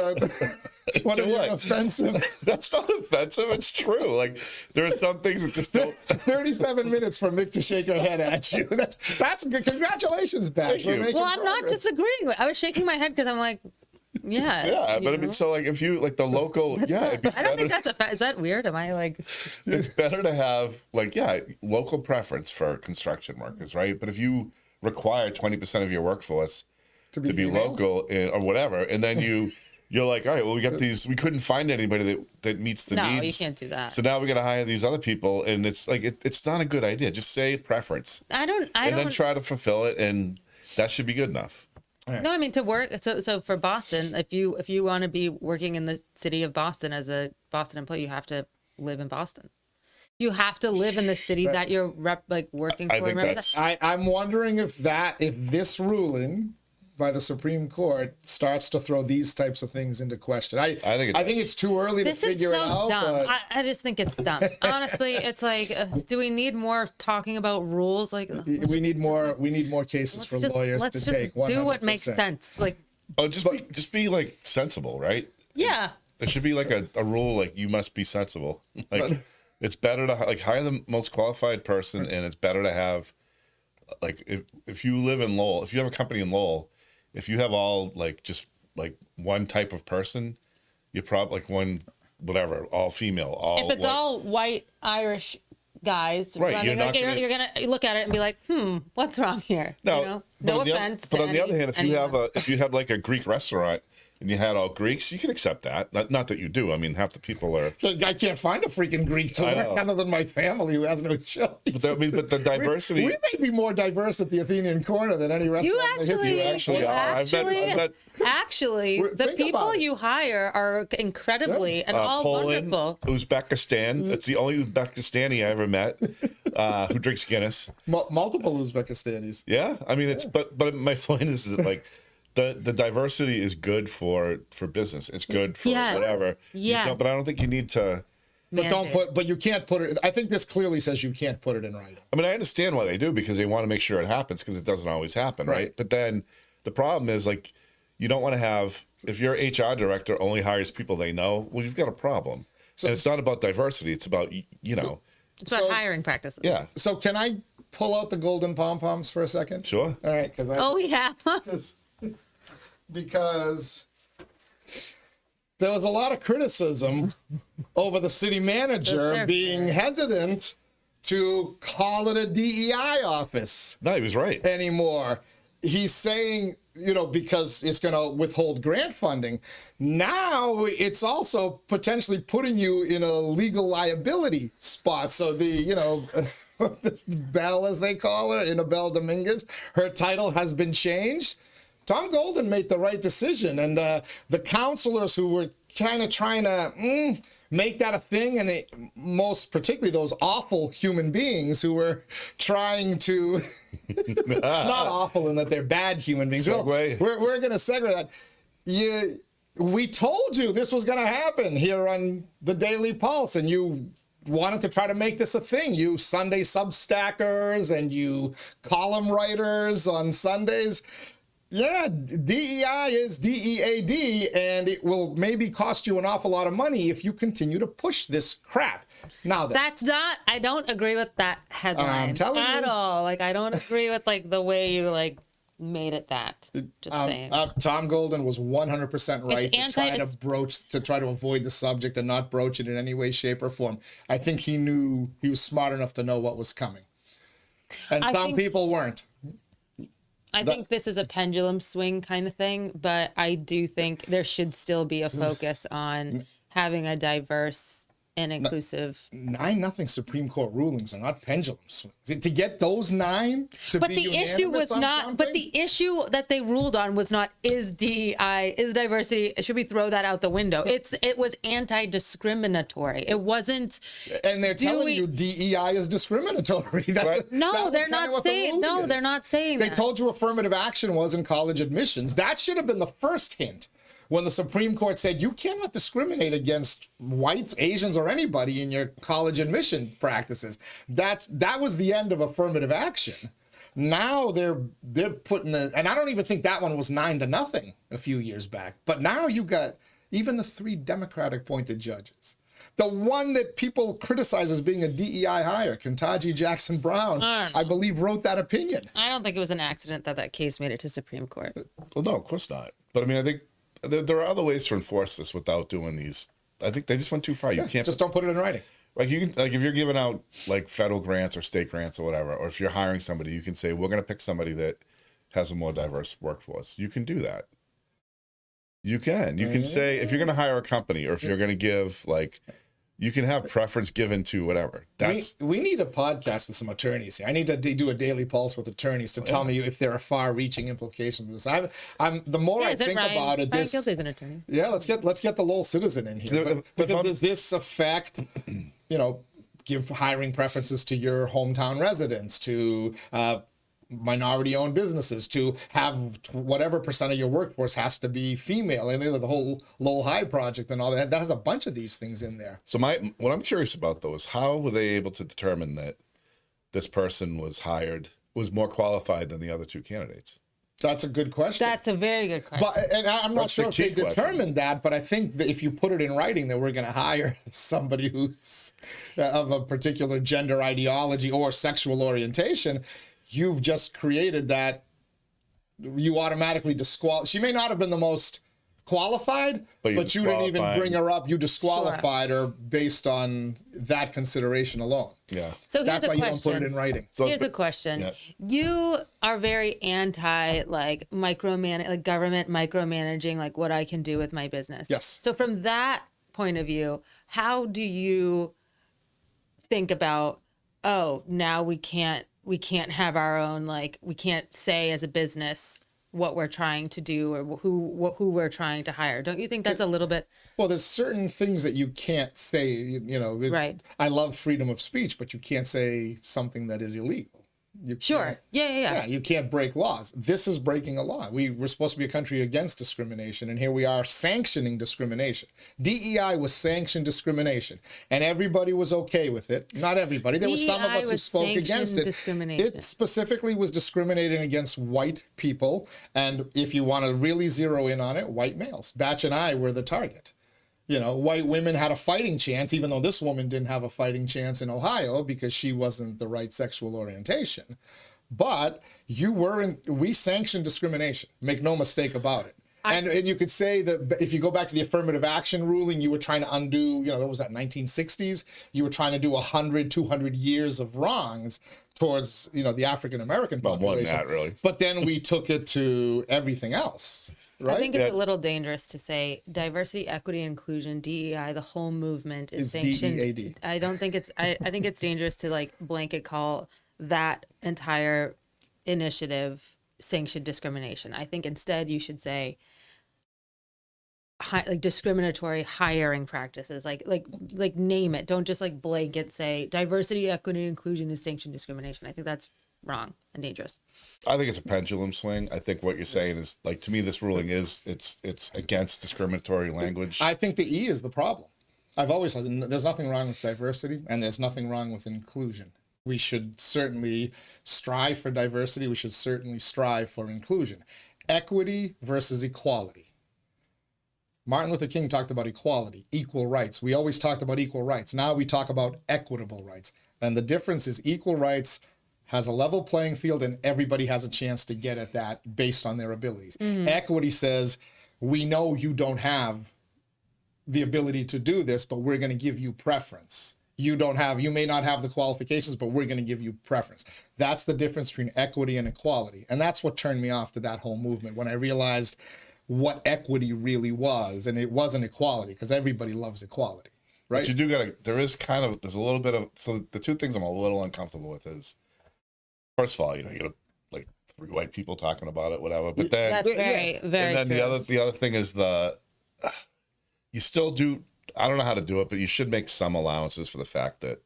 one of your offensive. That's not offensive. It's true. Like there are some things that just don't. 37 minutes for Mick to shake her head at you. That's good. Congratulations, Bach. Well, I'm not disagreeing. I was shaking my head because I'm like. Yeah, but I mean, so like if you like the local, I don't think that's is that weird? Am I like? It's better to have like local preference for construction workers, right? But if you require 20% of your workforce to be local or whatever, and then you're like, all right, well we got these, we couldn't find anybody that meets the needs. No, you can't do that. So now we got to hire these other people, and it's like it's not a good idea. Just say preference. And then try to fulfill it, and that should be good enough. Right. No, I mean to work. So for Boston, if you want to be working in the city of Boston as a Boston employee, you have to live in Boston. You have to live in the city that you're working for. I'm wondering if this ruling by the Supreme Court starts to throw these types of things into question. I think it's too early to figure it out. Dumb. I just think it's dumb. Honestly, it's like, do we need more talking about rules? Like we need more cases for lawyers to take. 100%. Do what makes sense. Like just be like sensible, right? Yeah. There should be like a rule like you must be sensible. Like it's better to hire the most qualified person, and it's better to have like if you live in Lowell, if you have a company in Lowell, if you have all like just like one type of person, you're probably like one whatever, all female, all if it's white. all white Irish guys, Right, running, you're gonna look at it and be like, what's wrong here? No, you know? No offense. But on the other hand, anyone. if you had like a Greek restaurant and you had all Greeks, you could accept that. Not that you do. I mean, half the people are. I can't find a freaking Greek to work other than my family who has no choice. But the diversity. We may be more diverse at the Athenian Corner than any restaurant. You actually are. Actually, the people you hire are incredibly and all Poland, wonderful. Uzbekistan. That's the only Uzbekistani I ever met who drinks Guinness. Multiple Uzbekistanis. Yeah, I mean, it's but my point is that like the diversity is good for business. It's good for whatever. Yeah. But I don't think you need to. But you can't put it. I think this clearly says you can't put it in writing. I mean, I understand why they do because they want to make sure it happens because it doesn't always happen, right? But then the problem is like you don't want to have if your HR director only hires people they know. Well, you've got a problem. And it's not about diversity. It's about It's about hiring practices. Yeah. So can I pull out the golden pom poms for a second? Sure. All right. Because there was a lot of criticism over the city manager being hesitant to call it a DEI office. No, he was right. Anymore. He's saying, because it's going to withhold grant funding. Now it's also potentially putting you in a legal liability spot. So the Belle, as they call her, Annabelle Dominguez, her title has been changed. Tom Golden made the right decision. And the counselors who were kind of trying to make that a thing, and most particularly those awful human beings who were trying to, not awful in that they're bad human beings. Segue. We're going to segue that. We told you this was going to happen here on the Daily Pulse, and you wanted to try to make this a thing. You Sunday Substackers and you column writers on Sundays. Yeah, DEI is DEAD, and it will maybe cost you an awful lot of money if you continue to push this crap. Now, I don't agree with that headline at all. Like, I don't agree with like the way you like made it that. Just saying. Tom Golden was 100% right to try to avoid the subject and not broach it in any way, shape, or form. I think he was smart enough to know what was coming, and some people weren't. I think this is a pendulum swing kind of thing, but I do think there should still be a focus on having a diverse and inclusive. 9-0 Supreme Court rulings are not pendulum swings. To get those 9 to but be the issue was not. something? But the issue that they ruled on was not is DEI, is diversity. Should we throw that out the window? It was anti-discriminatory. It wasn't. And they're telling you DEI is discriminatory. They're not saying. No, they're not saying that. They told you affirmative action was in college admissions. That should have been the first hint. When the Supreme Court said you cannot discriminate against whites, Asians, or anybody in your college admission practices, that was the end of affirmative action. Now they're putting and I don't even think that one was 9-0 a few years back. But now you got even the 3 Democratic appointed judges. The one that people criticize as being a DEI hire, Ketanji Jackson Brown, I believe wrote that opinion. I don't think it was an accident that case made it to Supreme Court. Well, no, of course not. But I mean, I think there are other ways to enforce this without doing these. I think they just went too far. You can't just don't put it in writing. Like you can, like if you're giving out like federal grants or state grants or whatever, or if you're hiring somebody, you can say we're going to pick somebody that has a more diverse workforce. You can do that. You can say if you're going to hire a company or if you're going to give like. You can have preference given to whatever. We need a podcast with some attorneys here. I need to do a daily pulse with attorneys to tell me if there are far-reaching implications of this. The more I think about it, Ryan Gilsey's an attorney. Yeah, let's get the Lowell citizen in here. Because does this affect, give hiring preferences to your hometown residents, to minority-owned businesses, to have whatever percent of your workforce has to be female, and the whole Lowell High project and all that has a bunch of these things in there. So what I'm curious about though is how were they able to determine that this person was more qualified than the other 2 candidates? That's a good question. That's a very good question. And I'm not sure if they determined that, but I think that if you put it in writing that we're going to hire somebody who's of a particular gender ideology or sexual orientation, you've just created that you automatically disqualify. She may not have been the most qualified, but you didn't even bring her up. You disqualified her based on that consideration alone. Yeah. So here's That's a why question. you don't put it in writing. So Here's a question. Yeah. You are very anti like government micromanaging like what I can do with my business. Yes. So from that point of view, how do you think about, oh, now we can't have our own, like, we can't say as a business what we're trying to do or who we're trying to hire? Don't you think that's a little bit? Well, there's certain things that you can't say, Right. I love freedom of speech, but you can't say something that is illegal. You Sure. can't- Yeah. you can't break laws. This is breaking a law. We're supposed to be a country against discrimination, and here we are sanctioning discrimination. DEI was sanctioned discrimination, and everybody was okay with it. Not everybody. There were some of DEI us who was spoke against sanctioned it. discrimination. It specifically was discriminating against white people, and if you want to really zero in on it, white males. Batch and I were the target. White women had a fighting chance, even though this woman didn't have a fighting chance in Ohio because she wasn't the right sexual orientation. But we sanctioned discrimination. Make no mistake about it. And you could say that if you go back to the affirmative action ruling, you were trying to undo, what was that, 1960s? You were trying to do 100, 200 years of wrongs towards, the African-American population. More than that, really. But then we took it to everything else. Right? I think it's a little dangerous to say diversity, equity, inclusion, DEI, the whole movement is sanctioned. DEAD. I don't think it's, I think it's dangerous to like blanket call that entire initiative sanctioned discrimination. I think instead you should say like discriminatory hiring practices, like name it. Don't just like blanket say diversity, equity, inclusion is sanctioned discrimination. I think that's wrong and dangerous. I think it's a pendulum swing. I think what you're saying is, like, to me, this ruling is it's against discriminatory language. I think the E is the problem. I've always said there's nothing wrong with diversity and there's nothing wrong with inclusion. We should certainly strive for diversity. We should certainly strive for inclusion. Equity versus equality. Martin Luther King talked about equality, equal rights. We always talked about equal rights. Now we talk about equitable rights. And the difference is equal rights has a level playing field and everybody has a chance to get at that based on their abilities. Mm-hmm. Equity says, we know you don't have the ability to do this, but we're going to give you preference. You may not have the qualifications, but we're going to give you preference. That's the difference between equity and equality. And that's what turned me off to that whole movement when I realized what equity really was. And it wasn't equality, because everybody loves equality, right? But you do there's a little bit of, so the two things I'm a little uncomfortable with is, first of all, you got like three white people talking about it, whatever. But then that's very, very. And then the other thing is you still do. I don't know how to do it, but you should make some allowances for the fact that,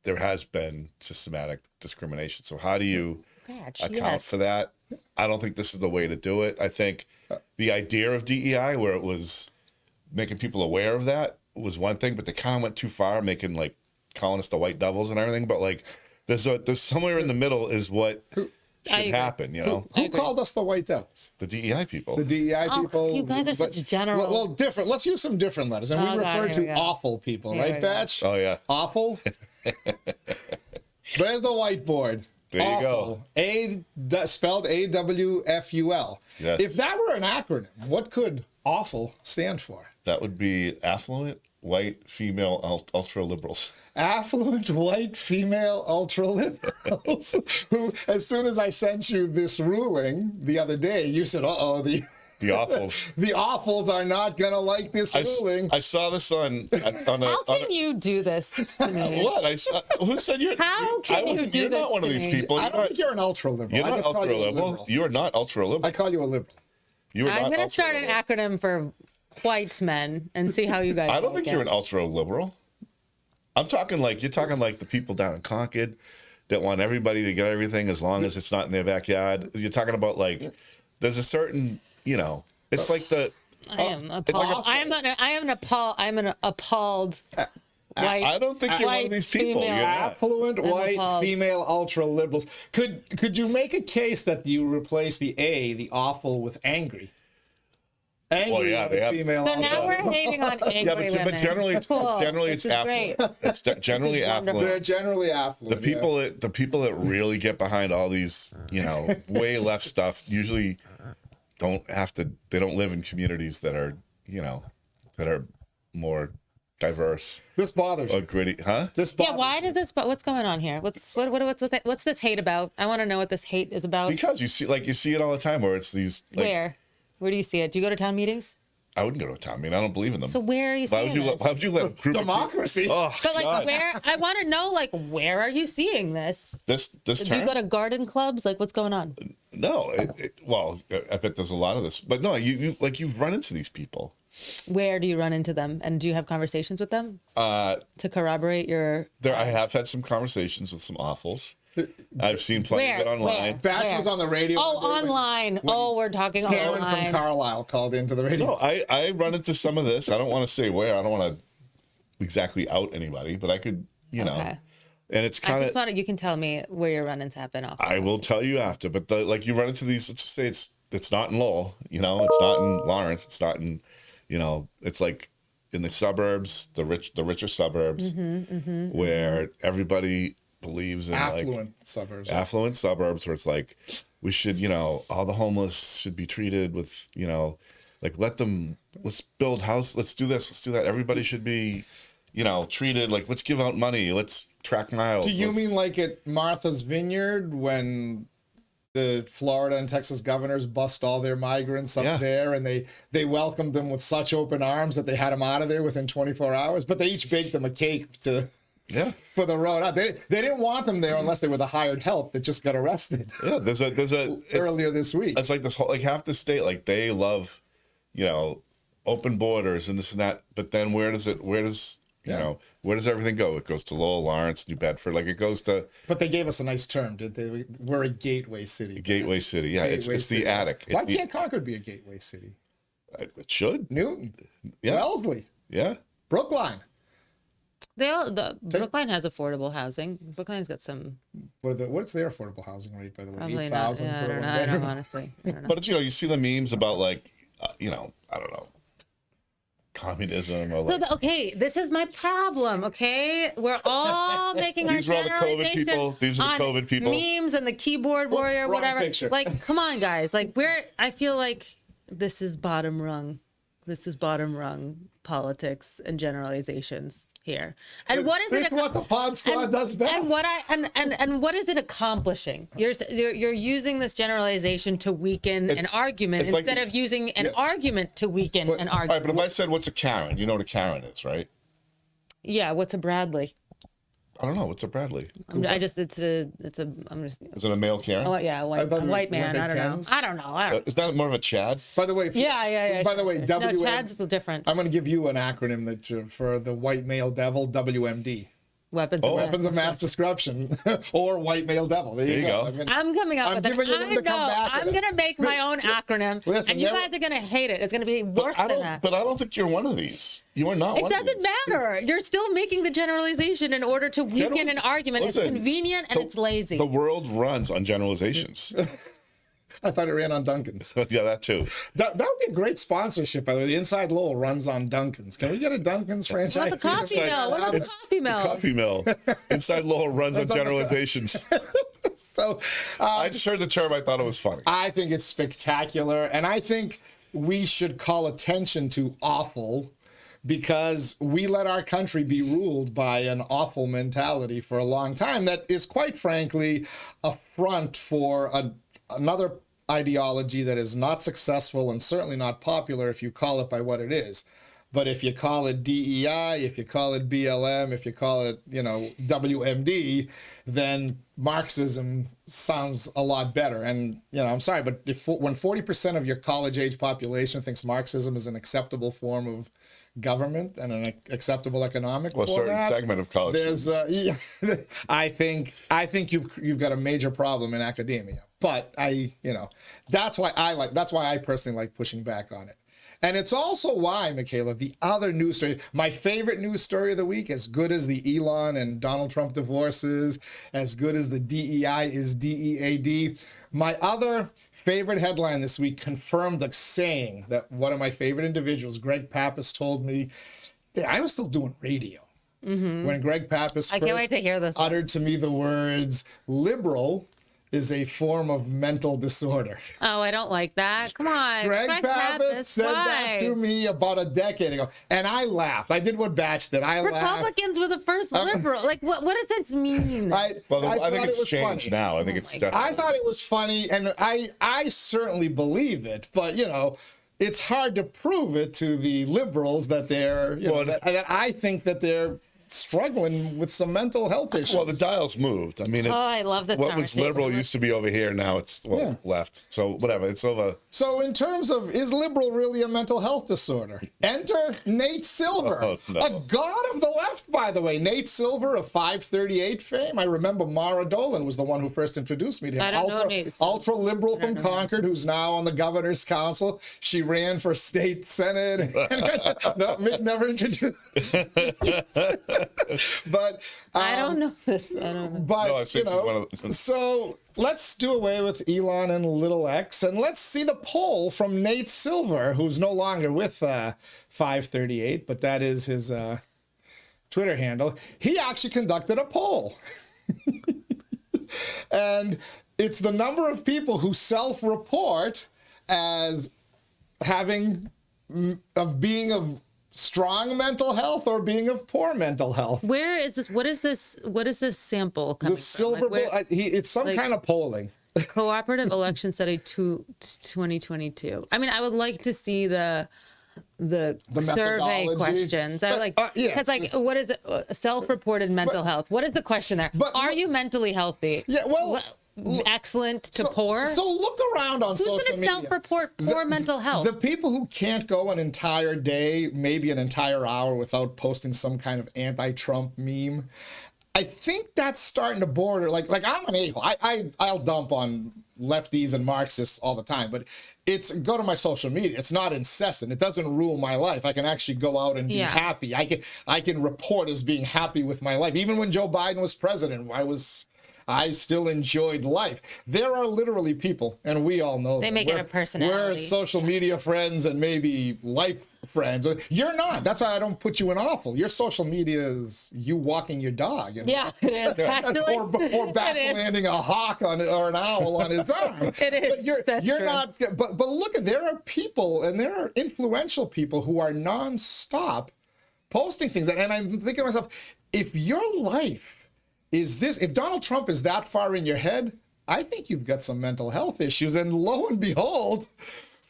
there has been systematic discrimination. So how do you account for that? I don't think this is the way to do it. I think the idea of DEI, where it was making people aware of that, was one thing, but they kind of went too far, making like calling us the white devils and everything. But like, there's somewhere in the middle is what should happen, Who called us the white devils? The DEI people. The DEI people. You guys are such general. Well, different. Let's use some different letters. And we refer to awful people, right, Batch? Oh, yeah. Awful. There's the whiteboard. There you go. Spelled AWFUL. Yes. If that were an acronym, what could awful stand for? That would be affluent, white, female, ultra-liberals. Affluent, white, female, ultra-liberals. Who, as soon as I sent you this ruling the other day, you said, the awfuls. The awfuls are not going to like this ruling. I saw this on How can you do this to me? What? Who said you're... How can you do this? You're not one of these people. I don't think you're an ultra-liberal. You're not ultra-liberal. You are not ultra-liberal. I call you a liberal. I'm going to start an acronym for white men and see how you guys I don't think you're an ultra-liberal. You're talking like the people down in Concord that want everybody to get everything as long as it's not in their backyard. You're talking about like, there's a certain, it's like the. I am appalled. I'm an appalled white. I don't think you're one of these people. Female, affluent, white, female, ultra liberals. Could you make a case that you replace the awful with angry? angry yeah, at they have- female. So now we're hating on angry women. but generally it's Cool. generally This it's is great. affluent. It's generally This is wonderful. They're affluent. generally affluent. The people that really get behind all these, way left stuff usually they don't live in communities that are, that are more diverse This bothers or you. gritty, huh? This Yeah, bothers why does this? What's going on here? What's this hate about? I want to know what this hate is about. Because you see it all the time where it's these like, Where do you see it? Do you go to town meetings? I wouldn't go to a town meeting. I don't believe in them. So where are you why seeing this? why would you let a group Democracy. Of people, But like, God. where? I want to know, like, where are you seeing this? This Do you term? go to garden clubs? Like, what's going on? No, well, I bet there's a lot of this, but no, you've run into these people. Where do you run into them? And do you have conversations with them to corroborate your? I have had some conversations with some awfuls. I've seen plenty of it Where? online. Batch was on the radio. Oh, one day when online. We're talking Karen from online. Carlisle called into the radio. No, I run into some of this. I don't want to say where. I don't want to exactly out anybody, but I could, Okay. and it's I kind just of. want to, you can tell me where your run-ins happen off. I will tell you after, but like you run into these. Let's just say it's not in Lowell, it's not in Lawrence, it's not in, it's like in the suburbs, the richer suburbs, where everybody believes in Affluent suburbs. affluent suburbs, where it's like we should, all the homeless should be treated with, like let's build house, let's do this, let's do that. Everybody should be, treated like, let's give out money, let's track miles. Do you mean like at Martha's Vineyard when the Florida and Texas governors bust all their migrants up there and they welcomed them with such open arms that they had them out of there within 24 hours, but they each baked them a cake for the road out. They didn't want them there unless they were the hired help that just got arrested. Yeah, there's a earlier this week. It's like this whole, like half the state, like they love, open borders and this and that. But then where does everything go? It goes to Lowell, Lawrence, New Bedford. Like it goes to. But they gave us a nice term, did they? We're a gateway city. Gateway city. Yeah, Gateway it's city. the attic. Why can't Concord be a gateway city? It should. Newton, Yeah. Wellesley, Yeah. Brookline. Brookline has affordable housing. Brookline's got some. What's their affordable housing rate, by the way? Probably not. 8,000 Yeah, for I a don't know. one I don't bedroom? honestly. I don't know. But it's, you see the memes about like, I don't know, communism or like. Okay, this is my problem. Okay, we're all making our These are all the COVID generalization people. These are the on COVID people. memes and the keyboard warrior, wrong whatever. picture. Like, come on, guys. Like, I feel like this is bottom rung. This is bottom rung politics and generalizations here. And what is It's what the Pod Squad does best. And what is it accomplishing? You're using this generalization to weaken an argument it's like- instead of using an argument to weaken an All right, argument. but if I said, what's a Karen? You know what a Karen is, right? Yeah, what's a Bradley? I don't know. What's a Bradley? I'm just. Is it a male Karen? a white man. I don't know. Kens. I don't know. Is that more of a Chad? By the way, Yeah. By the way, No, Chad's different. I'm going to give you an acronym that for the white male devil, WMD. Weapons of mass destruction, or white male devil. There you go. go. I mean, I'm coming up I'm with it. giving you one to come back I'm with. going to make my own acronym, Listen, and you there- guys are going to hate it. It's going to be worse than that. But I don't think you're one of these. You are not. It one of doesn't these. matter. You're still making the generalization in order to weaken an argument. Listen, it's convenient and it's lazy. The world runs on generalizations. I thought it ran on Dunkin's. Yeah, that too. That would be a great sponsorship, by the way. The Inside Lowell runs on Dunkin's. Can we get a Dunkin's franchise? What about the coffee mill? What about the coffee mill? Coffee mill. Inside Lowell runs on That's on the- generalizations. So, I just heard the term. I thought it was funny. I think it's spectacular, and I think we should call attention to awful, because we let our country be ruled by an awful mentality for a long time that is, quite frankly, a front for another ideology that is not successful and certainly not popular if you call it by what it is. But if you call it DEI, if you call it BLM, if you call it, WMD, then Marxism sounds a lot better. And, I'm sorry, but when 40% of your college-age population thinks Marxism is an acceptable form of government and an acceptable economic Well, a certain format, segment of college. there's, I think you've got a major problem in academia. But that's why I personally like pushing back on it. And it's also why, Michaela, the other news story, my favorite news story of the week, as good as the Elon and Donald Trump divorces, as good as the DEI is DEAD, my other favorite headline this week confirmed the saying that one of my favorite individuals, Greg Pappas, told me that I was still doing radio. When Greg Pappas I can't wait to hear this uttered to me the words, liberal is a form of mental disorder. Oh, I don't like that. Come on. Greg Pappas said that to me about a decade ago. And I laughed. I did what Batch did. I laughed. Republicans were the first liberal. Like, what does this mean? I think it's changed now. I think it's definitely. I thought it was funny, and I certainly believe it. But, you know, it's hard to prove it to the liberals that they're, you know, that I think that they're struggling with some mental health issues. Well, the dial's moved. I mean, I love this. What was liberal used to be over here. Now it's left. So whatever. It's over. So in terms of, is liberal really a mental health disorder? Enter Nate Silver, a god of the left, by the way. Nate Silver of 538 fame. I remember Mara Dolan was the one who first introduced me to him. I don't know Nate Silver. Ultra liberal from Concord, who's now on the governor's council. She ran for state senate. No, Mick never introduced. But I don't know this. I don't know. But you know, so let's do away with Elon and little X, and let's see the poll from Nate Silver, who's no longer with 538, but that is his Twitter handle. He actually conducted a poll, and it's the number of people who self-report as having being of strong mental health or being of poor mental health. Where is this? What is this? What is this sample coming The Silver from? Like, it's some kind of polling. Cooperative Election Study 2022. I mean, I would like to see the survey methodology. questions. I like because like what is self-reported mental health? What is the question there? Are you mentally healthy? Yeah, well, excellent to poor. So look around on social media. Who's going to self-report poor mental health? The people who can't go an entire day, maybe an entire hour without posting some kind of anti-Trump meme. I think that's starting to border like I'm an a-hole. I'll dump on lefties and Marxists all the time, but go to my social media. It's not incessant. It doesn't rule my life. I can actually go out and be happy. I can report as being happy with my life. Even when Joe Biden was president, I still enjoyed life. There are literally people, and we all know they make it a personality. We're social media friends and maybe life friends. You're not. That's why I don't put you in awful. Your social media is you walking your dog. You know? Yeah, it is. Actually, or backlanding a hawk on it or an owl on his arm. It is. But you're not. But look, there are people, and there are influential people who are nonstop posting things. And I'm thinking to myself, if your life is this, if Donald Trump is that far in your head, I think you've got some mental health issues. And lo and behold,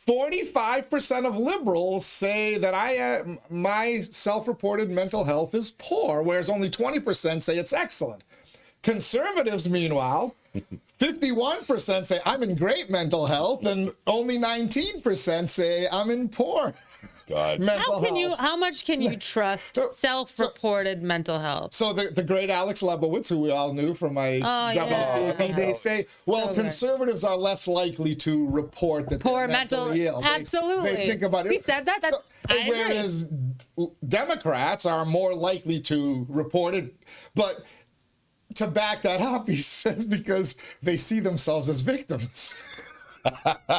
45% of liberals say that my self-reported mental health is poor, whereas only 20% say it's excellent. Conservatives, meanwhile, 51% say I'm in great mental health, and only 19% say I'm in poor. God. How much can you trust self-reported mental health? So the great Alex Lebowitz, who we all knew from my WFP, they say, conservatives are less likely to report that poor they're mentally ill. Absolutely. They think about it. He said that. Whereas Democrats are more likely to report it, but to back that up, he says, because they see themselves as victims.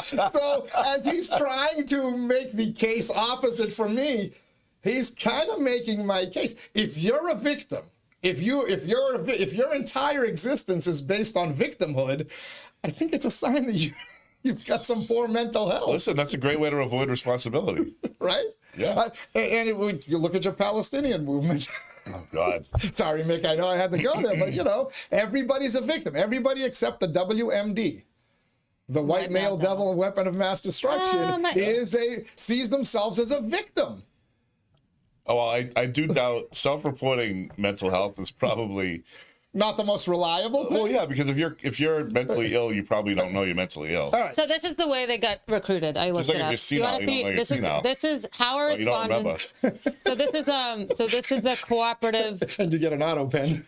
So as he's trying to make the case opposite for me, he's kind of making my case. If you're a victim, if your entire existence is based on victimhood, I think it's a sign that you've got some poor mental health. Listen, that's a great way to avoid responsibility. Right? Yeah. You look at your Palestinian movement. Oh, God. Sorry, Mick, I know I had to go there, but, everybody's a victim. Everybody except the WMD. The white male devil and weapon of mass destruction sees themselves as a victim. Oh, well, I do doubt self-reporting mental health is probably not the most reliable thing. Well, yeah, because if you're mentally ill, you probably don't know you're mentally ill. All right. So this is the way they got recruited. I looked it up. Just like if you're senile, this is how our respondents. So this is the cooperative. And you get an auto pen.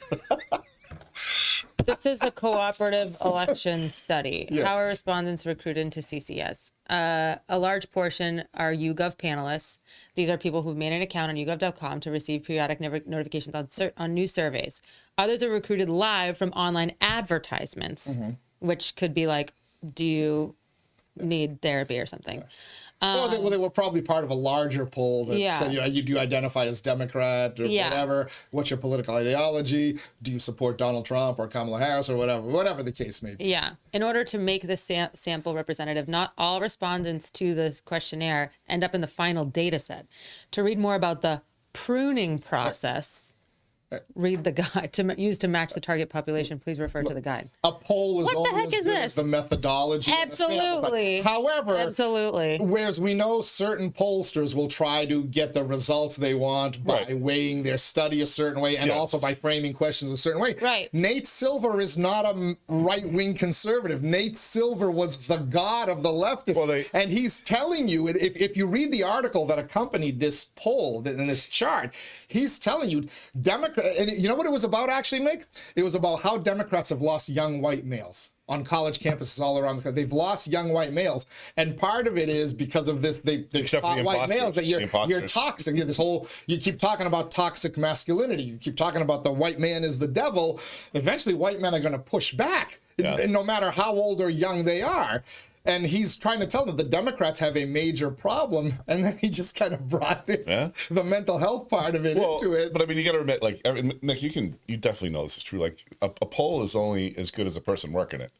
This is the cooperative election study. Yes. How are respondents recruited into CCS? A large portion are YouGov panelists. These are people who've made an account on YouGov.com to receive periodic notifications on new surveys. Others are recruited live from online advertisements, which could be like, do you need therapy or something? Well, they were probably part of a larger poll that said, you do identify as Democrat or whatever. What's your political ideology? Do you support Donald Trump or Kamala Harris or whatever the case may be? Yeah. In order to make the sample representative, not all respondents to this questionnaire end up in the final data set. To read more about the pruning process, read the guide. To match the target population, please refer to the guide. A poll is What the only heck as is good this? as the methodology. and the sample. Absolutely. However, Absolutely. whereas we know certain pollsters will try to get the results they want by weighing their study a certain way and also by framing questions a certain way. Right. Nate Silver is not a right-wing conservative. Nate Silver was the god of the leftists. And he's telling you, if you read the article that accompanied this poll in this chart, he's telling you, and you know what it was about actually, Mick? It was about how Democrats have lost young white males on college campuses all around the country. They've lost young white males. And part of it is because of this, they've taught white males that you're toxic. You keep talking about toxic masculinity. You keep talking about the white man is the devil. Eventually white men are going to push back, no matter how old or young they are. And he's trying to tell them the Democrats have a major problem, and then he just kind of brought the mental health part of it into it. But I mean, you got to admit, like, Nick, you definitely know this is true. Like, a poll is only as good as a person working it.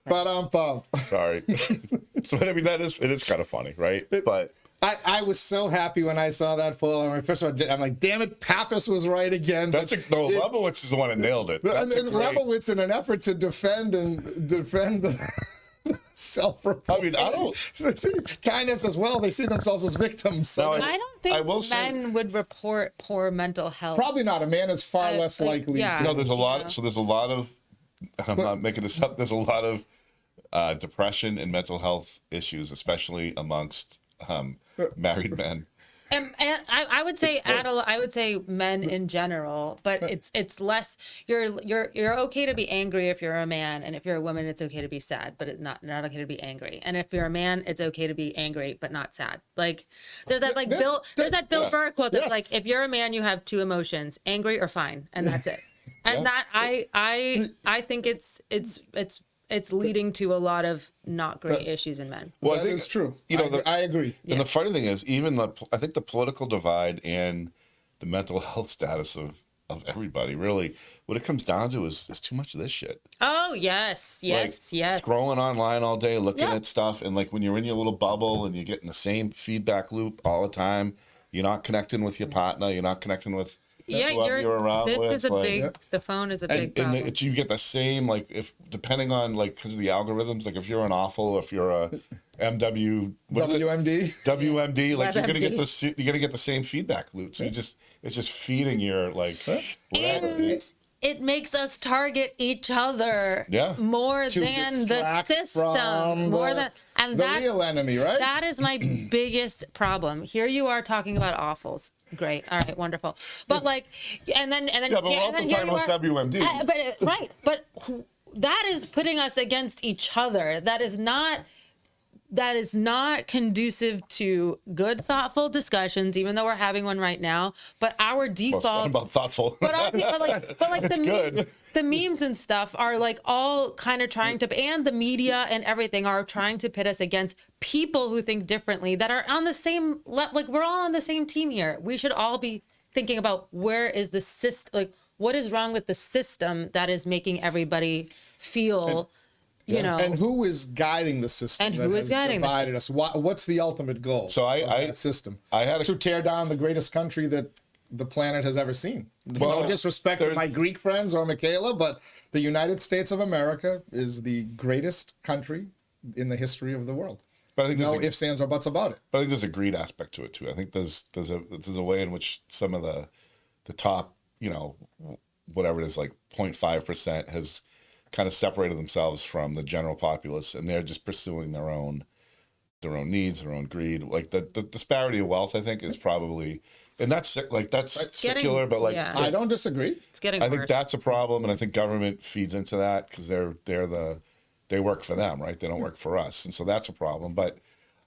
But I'm pumped. Sorry. So I mean, it is kind of funny, right? But I was so happy when I saw that poll. I mean, first of all, I'm like, damn it, Pappas was right again. Leibowitz is the one that nailed it. Leibowitz, in an effort to defend the self-report. I mean, I don't. Kind of says, well, they see themselves as victims. So I don't think men would report poor mental health. Probably not. A man is far less likely. Yeah. No, there's a lot. So there's a lot of. I'm not making this up. There's a lot of depression and mental health issues, especially amongst married men. And I would say I would say men in general, but it's less. You're okay to be angry if you're a man, and if you're a woman, it's okay to be sad, but it's not okay to be angry. And if you're a man, it's okay to be angry but not sad. Like there's that Bill Burr quote that's like, if you're a man, you have two emotions, angry or fine, and that's it. And that I think it's leading to a lot of not great issues in men. Well, that is true. I agree. And the funny thing is, I think the political divide and the mental health status of everybody, really, what it comes down to is too much of this shit. Oh, yes. Scrolling online all day, looking at stuff, and like when you're in your little bubble and you're getting the same feedback loop all the time, you're not connecting with your partner, you're not connecting with whoever you're around with. The phone is a big problem. And you get the same, like, if depending on, like, because of the algorithms, like if you're an awful, if you're a WMD, like you're gonna get the same feedback loop. So it's just feeding your whatever. And it makes us target each other more than the system, the real enemy, right? That is my biggest problem. Here you are talking about awfuls. Great. All right. Wonderful. But and then but we're also talking about WMD. But that is putting us against each other. That is not conducive to good, thoughtful discussions, even though we're having one right now. But our default, well, it's not about thoughtful. but the memes and stuff are like all kind of trying to, and the media and everything are trying to pit us against people who think differently, that are on the same like we're all on the same team here. We should all be thinking about where is the system, like what is wrong with the system that is making everybody feel. And who is guiding the system? And who is guiding divided us? What's the ultimate goal? So that system. To tear down the greatest country that the planet has ever seen. No disrespect to my Greek friends or Michaela, but the United States of America is the greatest country in the history of the world. But I think no ifs, ands, or buts about it. But I think there's a greed aspect to it too. I think there's a way in which some of the top, whatever it is, like 0.5% has kind of separated themselves from the general populace, and they're just pursuing their own needs, their own greed. Like the disparity of wealth, I think, is probably And that's like, that's secular, but like, yeah. I don't disagree. It's getting I worse. think that's a problem. And I think government feeds into that because they work for them, right? They don't work for us. And so that's a problem. But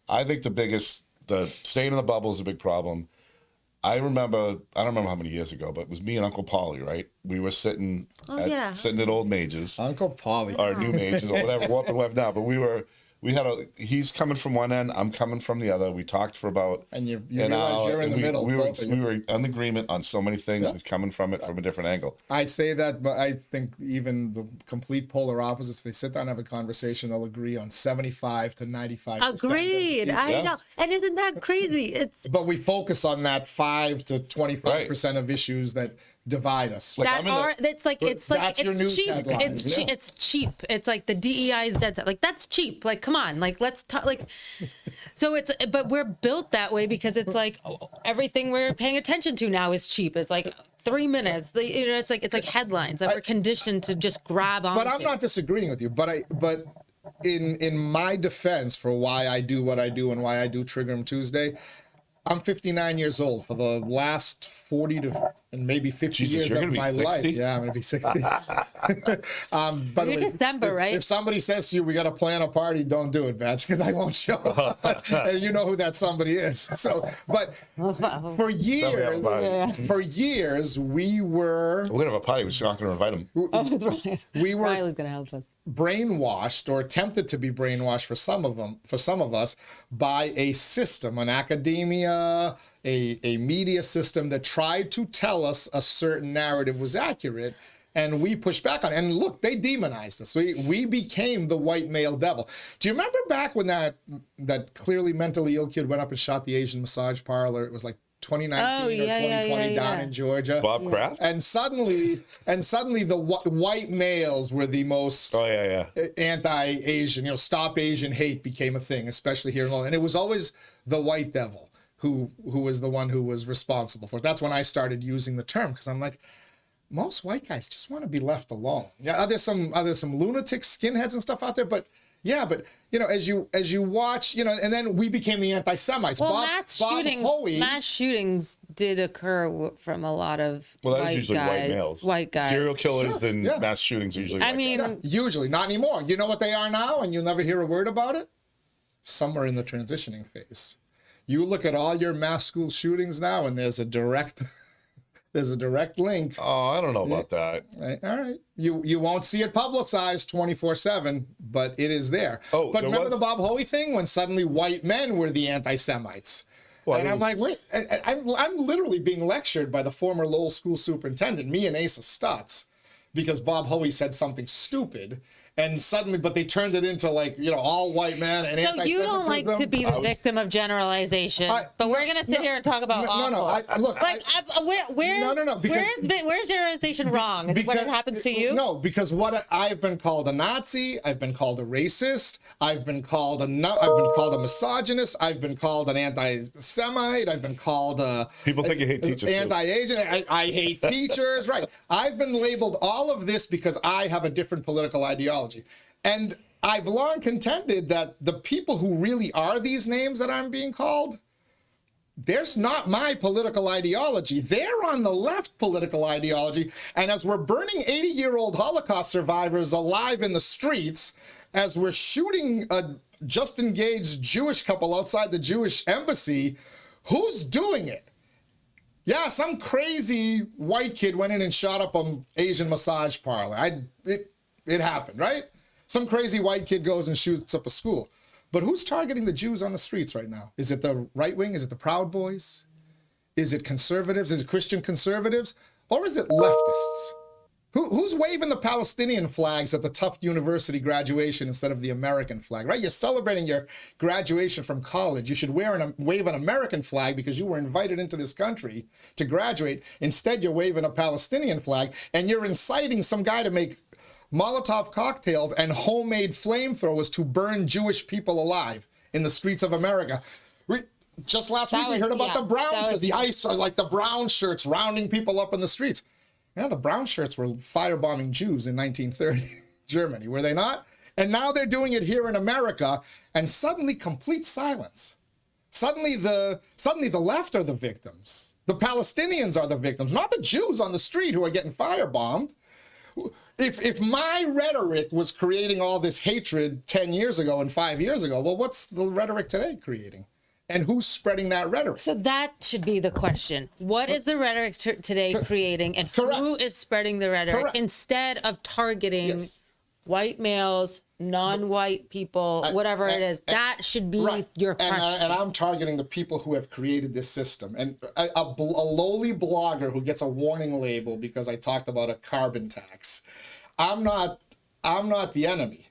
I think the staying in the bubble is a big problem. I don't remember how many years ago, but it was me and Uncle Polly, right? We were sitting at Old Mage's. Uncle Polly. Or New Mage's or whatever, Warp and Web now. But he's coming from one end, I'm coming from the other. We talked for about and you realize you're in the middle. We were in agreement on so many things, coming from it from a different angle. I say that, but I think even the complete polar opposites, if they sit down and have a conversation, they'll agree on 75 to 95%. Agreed. I know. And isn't that crazy? But we focus on that 5 to 25% of issues that divide us. That's your news cheap. headline. It's cheap. It's like the DEI is dead. Like, that's cheap. Like, come on. Like, let's talk. Like, so but we're built that way because it's like everything we're paying attention to now is cheap. It's like 3 minutes. It's like headlines that we're conditioned to just grab on. But I'm not disagreeing with you. But in my defense for why I do what I do and why I do Trigger 'em Tuesday, I'm 59 years old. For the last 40 to and maybe 50 years of my life. Yeah, I'm going to be 60. By the way, December, right? If somebody says to you, we got to plan a party, don't do it, Batch, because I won't show up. And you know who that somebody is. So, but for years, we were... We're going to have a party. We're just not going to invite them. We were Riley's going to help us. Brainwashed or attempted to be brainwashed for some of us by a system, an academia, a media system that tried to tell us a certain narrative was accurate, and we pushed back on it. And look, they demonized us. We became the white male devil. Do you remember back when that clearly mentally ill kid went up and shot the Asian massage parlor? It was like 2019 or 2020 down in Georgia. Bob Kraft? And suddenly the white males were the most anti-Asian, stop Asian hate became a thing, especially here in Lowell. And it was always the white devil who was the one who was responsible for it. That's when I started using the term, because I'm like, most white guys just want to be left alone. Yeah, there's some lunatic skinheads and stuff out there, but as you watch, and then we became the anti-Semites. Well, mass shootings did occur from a lot of that's usually white males. White guys. Serial killers and mass shootings are usually white guys. Usually, not anymore. You know what they are now, and you'll never hear a word about it? Somewhere in the transitioning phase. You look at all your mass school shootings now, and there's a direct link. Oh, I don't know about that. All right. You won't see it publicized 24/7, but it is there. Oh, but remember the Bob Hoey thing when suddenly white men were the anti-Semites? Well, and I'm like, wait, I'm literally being lectured by the former Lowell school superintendent, me and Asa Stutz, because Bob Hoey said something stupid. And suddenly, but they turned it into all white men and anti-Semitism. So you don't like to be the victim of generalization, but we're going to sit here and talk about where's generalization wrong? Is it when it happens to you? No, because I've been called a Nazi, I've been called a racist, I've been called a misogynist, I've been called an anti-Semite, I've been called people think you hate teachers. Anti-Asian, I hate teachers, right? I've been labeled all of this because I have a different political ideology. And I've long contended that the people who really are these names that I'm being called, there's not my political ideology. They're on the left political ideology. And as we're burning 80-year-old Holocaust survivors alive in the streets, as we're shooting a just engaged Jewish couple outside the Jewish embassy, who's doing it? Yeah, some crazy white kid went in and shot up an Asian massage parlor. It happened, right? Some crazy white kid goes and shoots up a school. But who's targeting the Jews on the streets right now? Is it the right wing? Is it the Proud Boys? Is it conservatives? Is it Christian conservatives? Or is it leftists? Who's waving the Palestinian flags at the Tufts University graduation instead of the American flag, right? You're celebrating your graduation from college. You should wave an American flag because you were invited into this country to graduate. Instead, you're waving a Palestinian flag, and you're inciting some guy to make Molotov cocktails and homemade flamethrowers to burn Jewish people alive in the streets of America. Just last week we heard about the brown shirts, the ICE, like the brown shirts rounding people up in the streets. Yeah, the brown shirts were firebombing Jews in 1930 Germany, were they not? And now they're doing it here in America, and suddenly complete silence. Suddenly the left are the victims. The Palestinians are the victims, not the Jews on the street who are getting firebombed. If my rhetoric was creating all this hatred 10 years ago and 5 years ago, well, what's the rhetoric today creating? And who's spreading that rhetoric? So that should be the question. What is the rhetoric today creating, and who is spreading the rhetoric instead of targeting white males, non-white people, whatever it is? That should be your question. And I'm targeting the people who have created this system. And a lowly blogger who gets a warning label because I talked about a carbon tax. I'm not the enemy.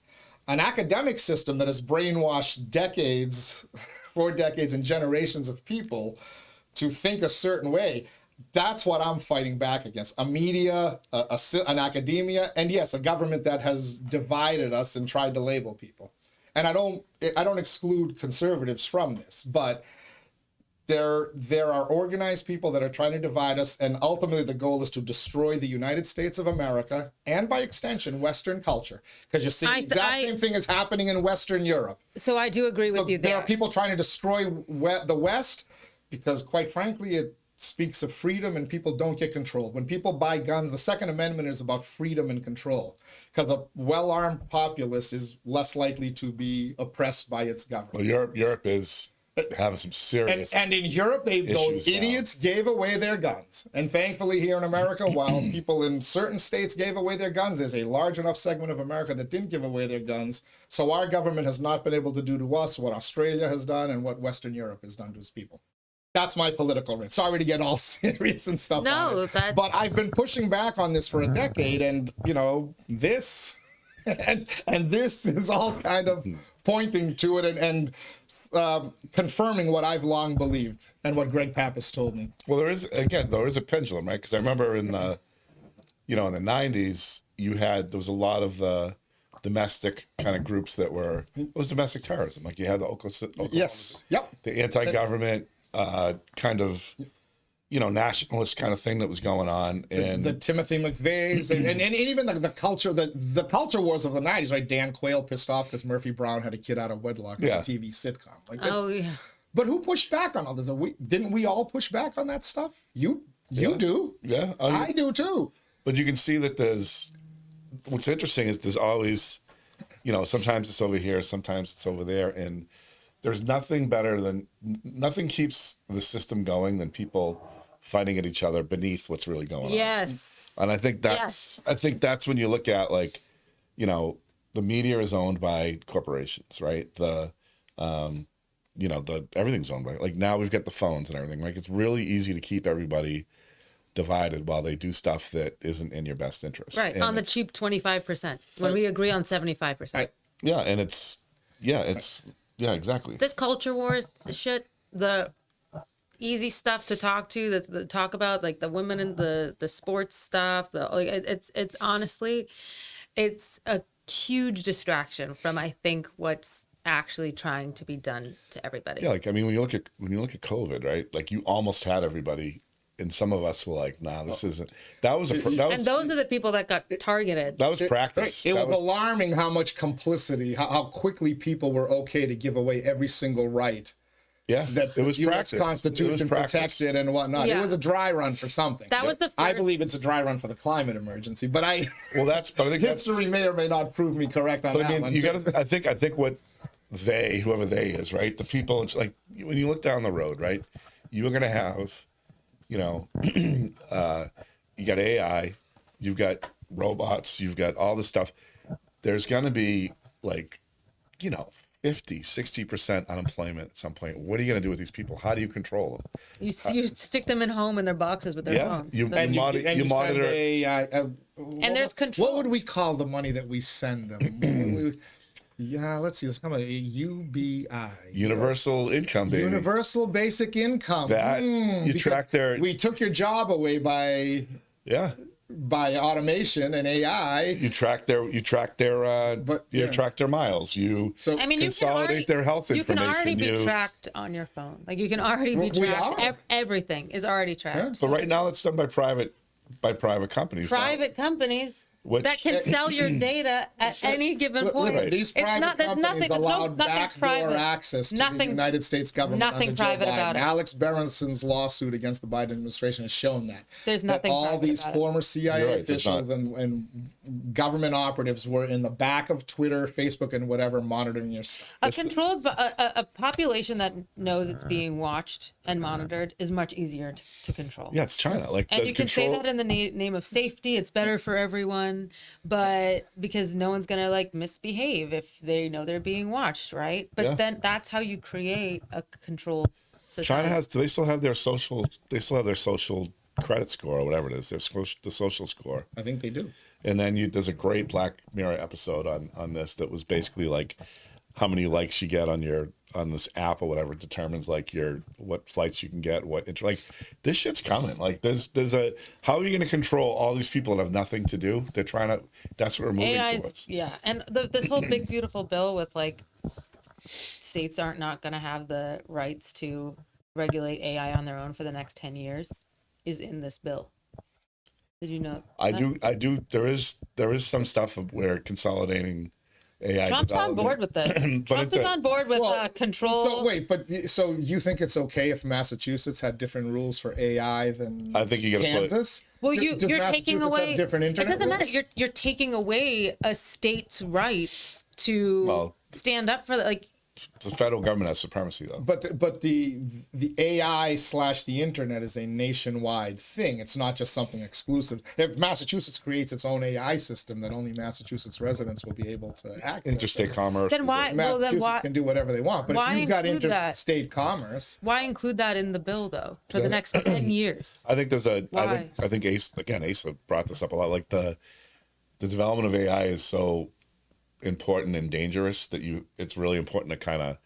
An academic system that has brainwashed decades, 4 decades and generations of people to think a certain way, that's what I'm fighting back against. A media, an academia, and yes, a government that has divided us and tried to label people. And I don't exclude conservatives from this, but there are organized people that are trying to divide us, and ultimately the goal is to destroy the United States of America and, by extension, Western culture. Because you see the exact same thing is happening in Western Europe. So I do agree with you there. There are people trying to destroy the West because, quite frankly, it speaks of freedom and people don't get controlled. When people buy guns, the Second Amendment is about freedom and control, because a well-armed populace is less likely to be oppressed by its government. Well, Europe is having some serious and in Europe, those idiots gave away their guns. And thankfully here in America, while people in certain states gave away their guns, there's a large enough segment of America that didn't give away their guns. So our government has not been able to do to us what Australia has done and what Western Europe has done to its people. That's my political rant. Sorry to get all serious and stuff. No, but I've been pushing back on this for a decade, and this and this is all kind of pointing to it and confirming what I've long believed and what Greg Pappas told me. Well, there is a pendulum, right? Because I remember in the 90s, there was a lot of the domestic kind of groups that it was domestic terrorism. Like you had the Oklahoma, yes, yep, the anti-government kind of nationalist kind of thing that was going on, and the Timothy McVeighs and even the culture wars of the 90s, right? Dan Quayle pissed off because Murphy Brown had a kid out of wedlock on a TV sitcom. But who pushed back on all this? Didn't we all push back on that stuff? You do. Yeah. I do too. But you can see that what's interesting is there's always, sometimes it's over here, sometimes it's over there. And there's nothing keeps the system going than people fighting at each other beneath what's really going on. Yes. And I think that's when you look at the media is owned by corporations, right? Everything's owned by, now we've got the phones and everything. Like it's really easy to keep everybody divided while they do stuff that isn't in your best interest. Right. And on the cheap 25% when we agree on 75%. Right. Yeah. And yeah, exactly. This culture wars shit, the easy stuff to talk about, like the women and the sports stuff, it's honestly, it's a huge distraction from, I think, what's actually trying to be done to everybody. Yeah, when you look at COVID, right? Like you almost had everybody, and some of us were like, "Nah, this isn't." And those are the people that got targeted. That was practice. It was alarming how much complicity, how quickly people were okay to give away every single right. Yeah, that it was the U.S. Constitution protected and whatnot. Yeah. It was a dry run for something. That was the first. I believe it's a dry run for the climate emergency, but I think history may or may not prove me correct on that one. You got. I think what whoever they is, right? The people, it's like when you look down the road, right? You are going to have, you got AI, you've got robots, you've got all this stuff. There's going to be 50, 60% unemployment at some point. What are you going to do with these people? How do you control them? You stick them in home in their boxes with their phones. You monitor. And there's control. What would we call the money that we send them? Let's see. Let's come on. UBI. Universal income, baby. Universal basic income. That you track their. We took your job away by. Yeah. By automation and AI. You track their miles. You consolidate their health information. You can already be tracked on your phone. Like you can already be tracked. Everything is already tracked. Yeah. But right now it's done by private companies. Private companies. that can sell your data at any given point. Listen, these private companies allowed backdoor access to the United States government nothing private about it. Alex Berenson's lawsuit against the Biden administration has shown that. There's nothing all these former CIA right, officials and government operatives were in the back of Twitter, Facebook, and whatever monitoring your stuff. A population that knows it's being watched and monitored is much easier to control. Yeah, it's China. And you can say that in the name of safety. It's better for everyone. But because no one's gonna like misbehave if they know they're being watched, right? But then that's how you create a controlled society. China they still have their social credit score or whatever it is, the social score. I think they do. And then there's a great Black Mirror episode on this that was basically like how many likes you get on this app or whatever determines like what flights you can get, like this shit's coming. Like how are you going to control all these people that have nothing to do? That's what we're moving towards. Yeah, and this whole big beautiful bill with like states not going to have the rights to regulate AI on their own for the next 10 years is in this bill. Did you know? I do. There is some stuff where consolidating AI. Trump's on board with this. Trump is on board with control. So you think it's okay if Massachusetts had different rules for AI than I think you got Kansas? Well, you're taking away different internet. It doesn't matter. rules? You're taking away a state's rights to stand up for the federal government has supremacy, though. But the AI / the internet is a nationwide thing. It's not just something exclusive. If Massachusetts creates its own AI system that only Massachusetts residents will be able to access, interstate commerce. Then why? Massachusetts can do whatever they want. But why if you've got include that? interstate commerce, Why include that in the bill though for the next 10 years? I think there's I think Asa brought this up a lot. Like the development of AI is so important and dangerous that it's really important to kind of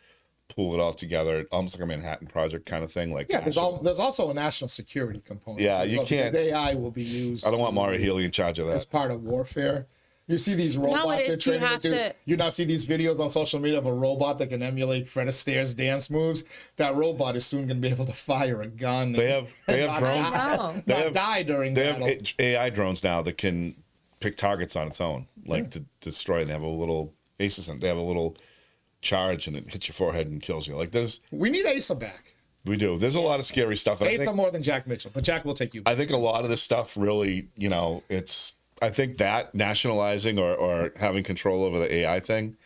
pull it all together, almost like a Manhattan Project kind of thing. Like there's also a national security component. Yeah, you can't. Because AI will be used. I don't want Mario Healey in charge of that. As part of warfare. You see these robots they're training to do. You now see these videos on social media of a robot that can emulate Fred Astaire's dance moves. That robot is soon going to be able to fire a gun. They have drones. Not die during battle. They have AI drones now that can pick targets on its own, like to destroy. They have a little They have a little charge, and it hits your forehead and kills you. Like we need Asa back. We do. There's a lot of scary stuff. Asa more than Jack Mitchell, but Jack will take you back. I think a lot of this stuff really, I think that nationalizing or having control over the AI thing,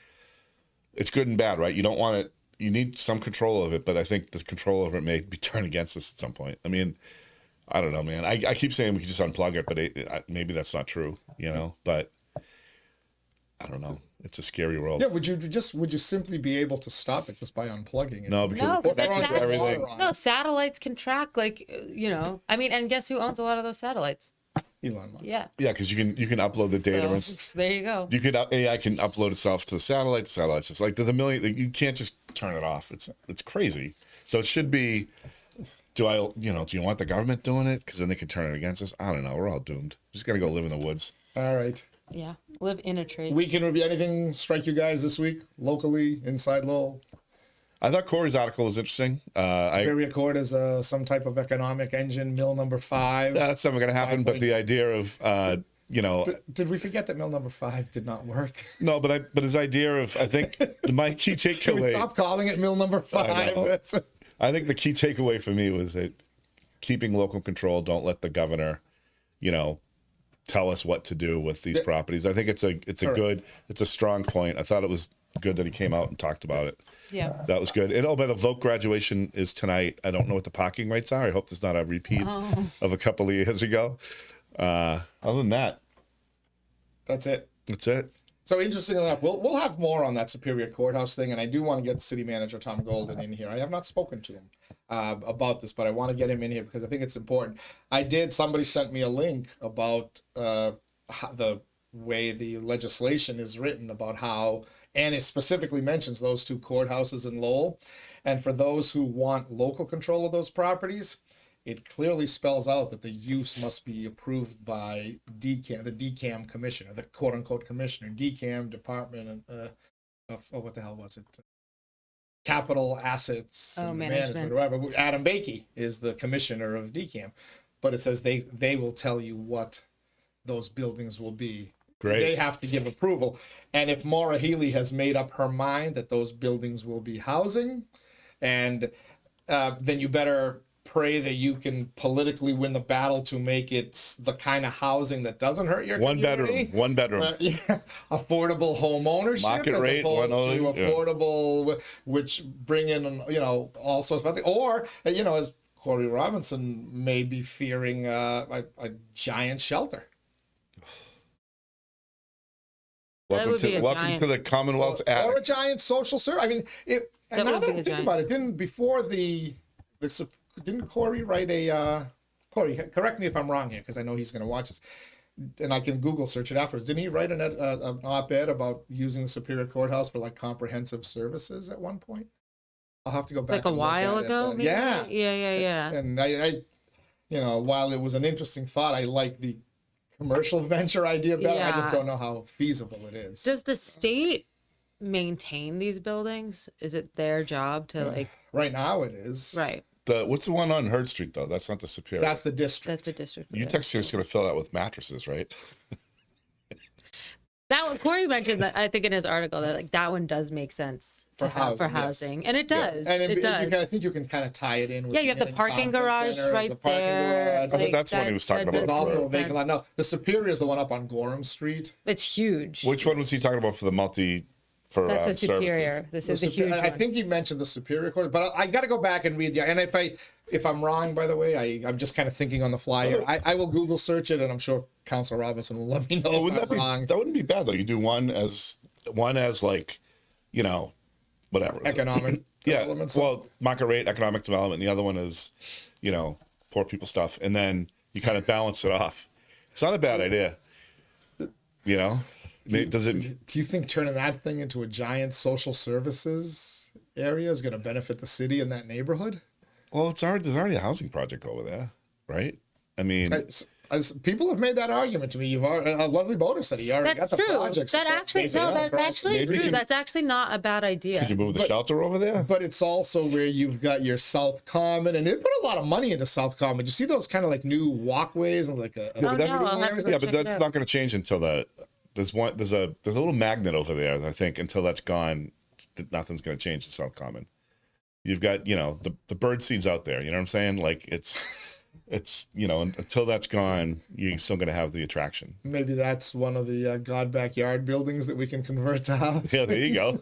it's good and bad, right? You don't want it. You need some control of it, but I think the control over it may be turned against us at some point. I mean, I don't know, man. I keep saying we can just unplug it, but maybe that's not true, But I don't know. It's a scary world. Yeah, would you simply be able to stop it just by unplugging it? No, because everything. No, satellites can track I mean, and guess who owns a lot of those satellites? Elon Musk. Yeah. Yeah, because you can upload the data. So, there you go. AI can upload itself to the satellite. The satellite's just like there's a million. You can't just turn it off. It's crazy. So it should be. Do you want the government doing it? Because then they can turn it against us. I don't know. We're all doomed. Just gotta go live in the woods. All right. Yeah, live in a tree. Weekend review. Anything strike you guys this week locally inside Lowell? I thought Corey's article was interesting. Superior Court is some type of economic engine. Mill number 5. That's never going to happen. But the idea of Did we forget that mill number 5 did not work? No, but his idea of my key takeaway. Can we stop calling it mill number 5? I think the key takeaway for me was that keeping local control. Don't let the governor, tell us what to do with these properties. I think it's a strong point. I thought it was good that he came out and talked about it. Yeah, that was good. And by the vote graduation is tonight. I don't know what the parking rates are. I hope there's not a repeat of a couple of years ago. Other than that, that's it. That's it. So interestingly enough, we'll have more on that Superior Courthouse thing, and I do want to get City Manager Tom Golden in here. I have not spoken to him about this, but I want to get him in here because I think it's important. Somebody sent me a link about the way the legislation is written about how, and it specifically mentions those 2 courthouses in Lowell, and for those who want local control of those properties, it clearly spells out that the use must be approved by DCAM, the DCAM commissioner, the quote-unquote commissioner, DCAM Department of what the hell was it? Capital Assets Management, or whatever. Adam Bakey is the commissioner of DCAM, but it says they will tell you what those buildings will be Great. They have to give approval. And if Maura Healey has made up her mind that those buildings will be housing, and then you better pray that you can politically win the battle to make it the kind of housing that doesn't hurt your community. One bedroom. Yeah, affordable home ownership, Market as rate, opposed to 108, affordable, which bring in, all sorts of things. Or, as Corey Robinson may be fearing a giant shelter. Welcome to the Commonwealth's Or attic. a giant social service. I mean, and now that I think about it, didn't Corey write Corey, correct me if I'm wrong here, because I know he's going to watch this, and I can Google search it afterwards. Didn't he write an op-ed about using the Superior Courthouse for like comprehensive services at one point? I'll have to go back. Like a while ago, maybe? Yeah. And I, while it was an interesting thought, I like the commercial venture idea better. I just don't know how feasible it is. Does the state maintain these buildings? Is it their job to Right now it is. Right. What's the one on Hurd Street though? That's not the Superior. That's the district. That's the district. UTEC's just going to fill that with mattresses, right? That one, Corey mentioned that, I think in his article, that that one does make sense For housing. And it does. And it does. I think you can kind of tie it in with You have the parking garage right there. That's what he was talking about. There's also a vacant lot. No, the Superior is the one up on Gorham Street. It's huge. Which one was he talking about for the multi? That's the Superior. Services? This is the huge one. I think he mentioned the Superior Court, but I got to go back and read and if I'm wrong, by the way, I'm just kind of thinking on the fly here. I will Google search it, and I'm sure Council Robinson will let me know if I'm wrong. That wouldn't be bad though. You do one as like, whatever. Economic development. Well, market rate, economic development. And the other one is, poor people stuff, and then you kind of balance it off. It's not a bad idea. Does it? Do you think turning that thing into a giant social services area is going to benefit the city in that neighborhood? Well, there's already a housing project over there, right? I mean, people have made that argument to me. Leslie Boder said he already got the projects. That's actually true. That's actually not a bad idea. Could you move the shelter over there? But it's also where you've got your South Common, and they put a lot of money into South Common. You see those kind of like new walkways and like I'll have to but that's not going to change until there's a little magnet over there. I think until that's gone, nothing's going to change in South Common. You've got the bird seeds out there. You know what I'm saying? Like it's until that's gone, you're still going to have the attraction. Maybe that's one of the God backyard buildings that we can convert to house. Yeah, there you go.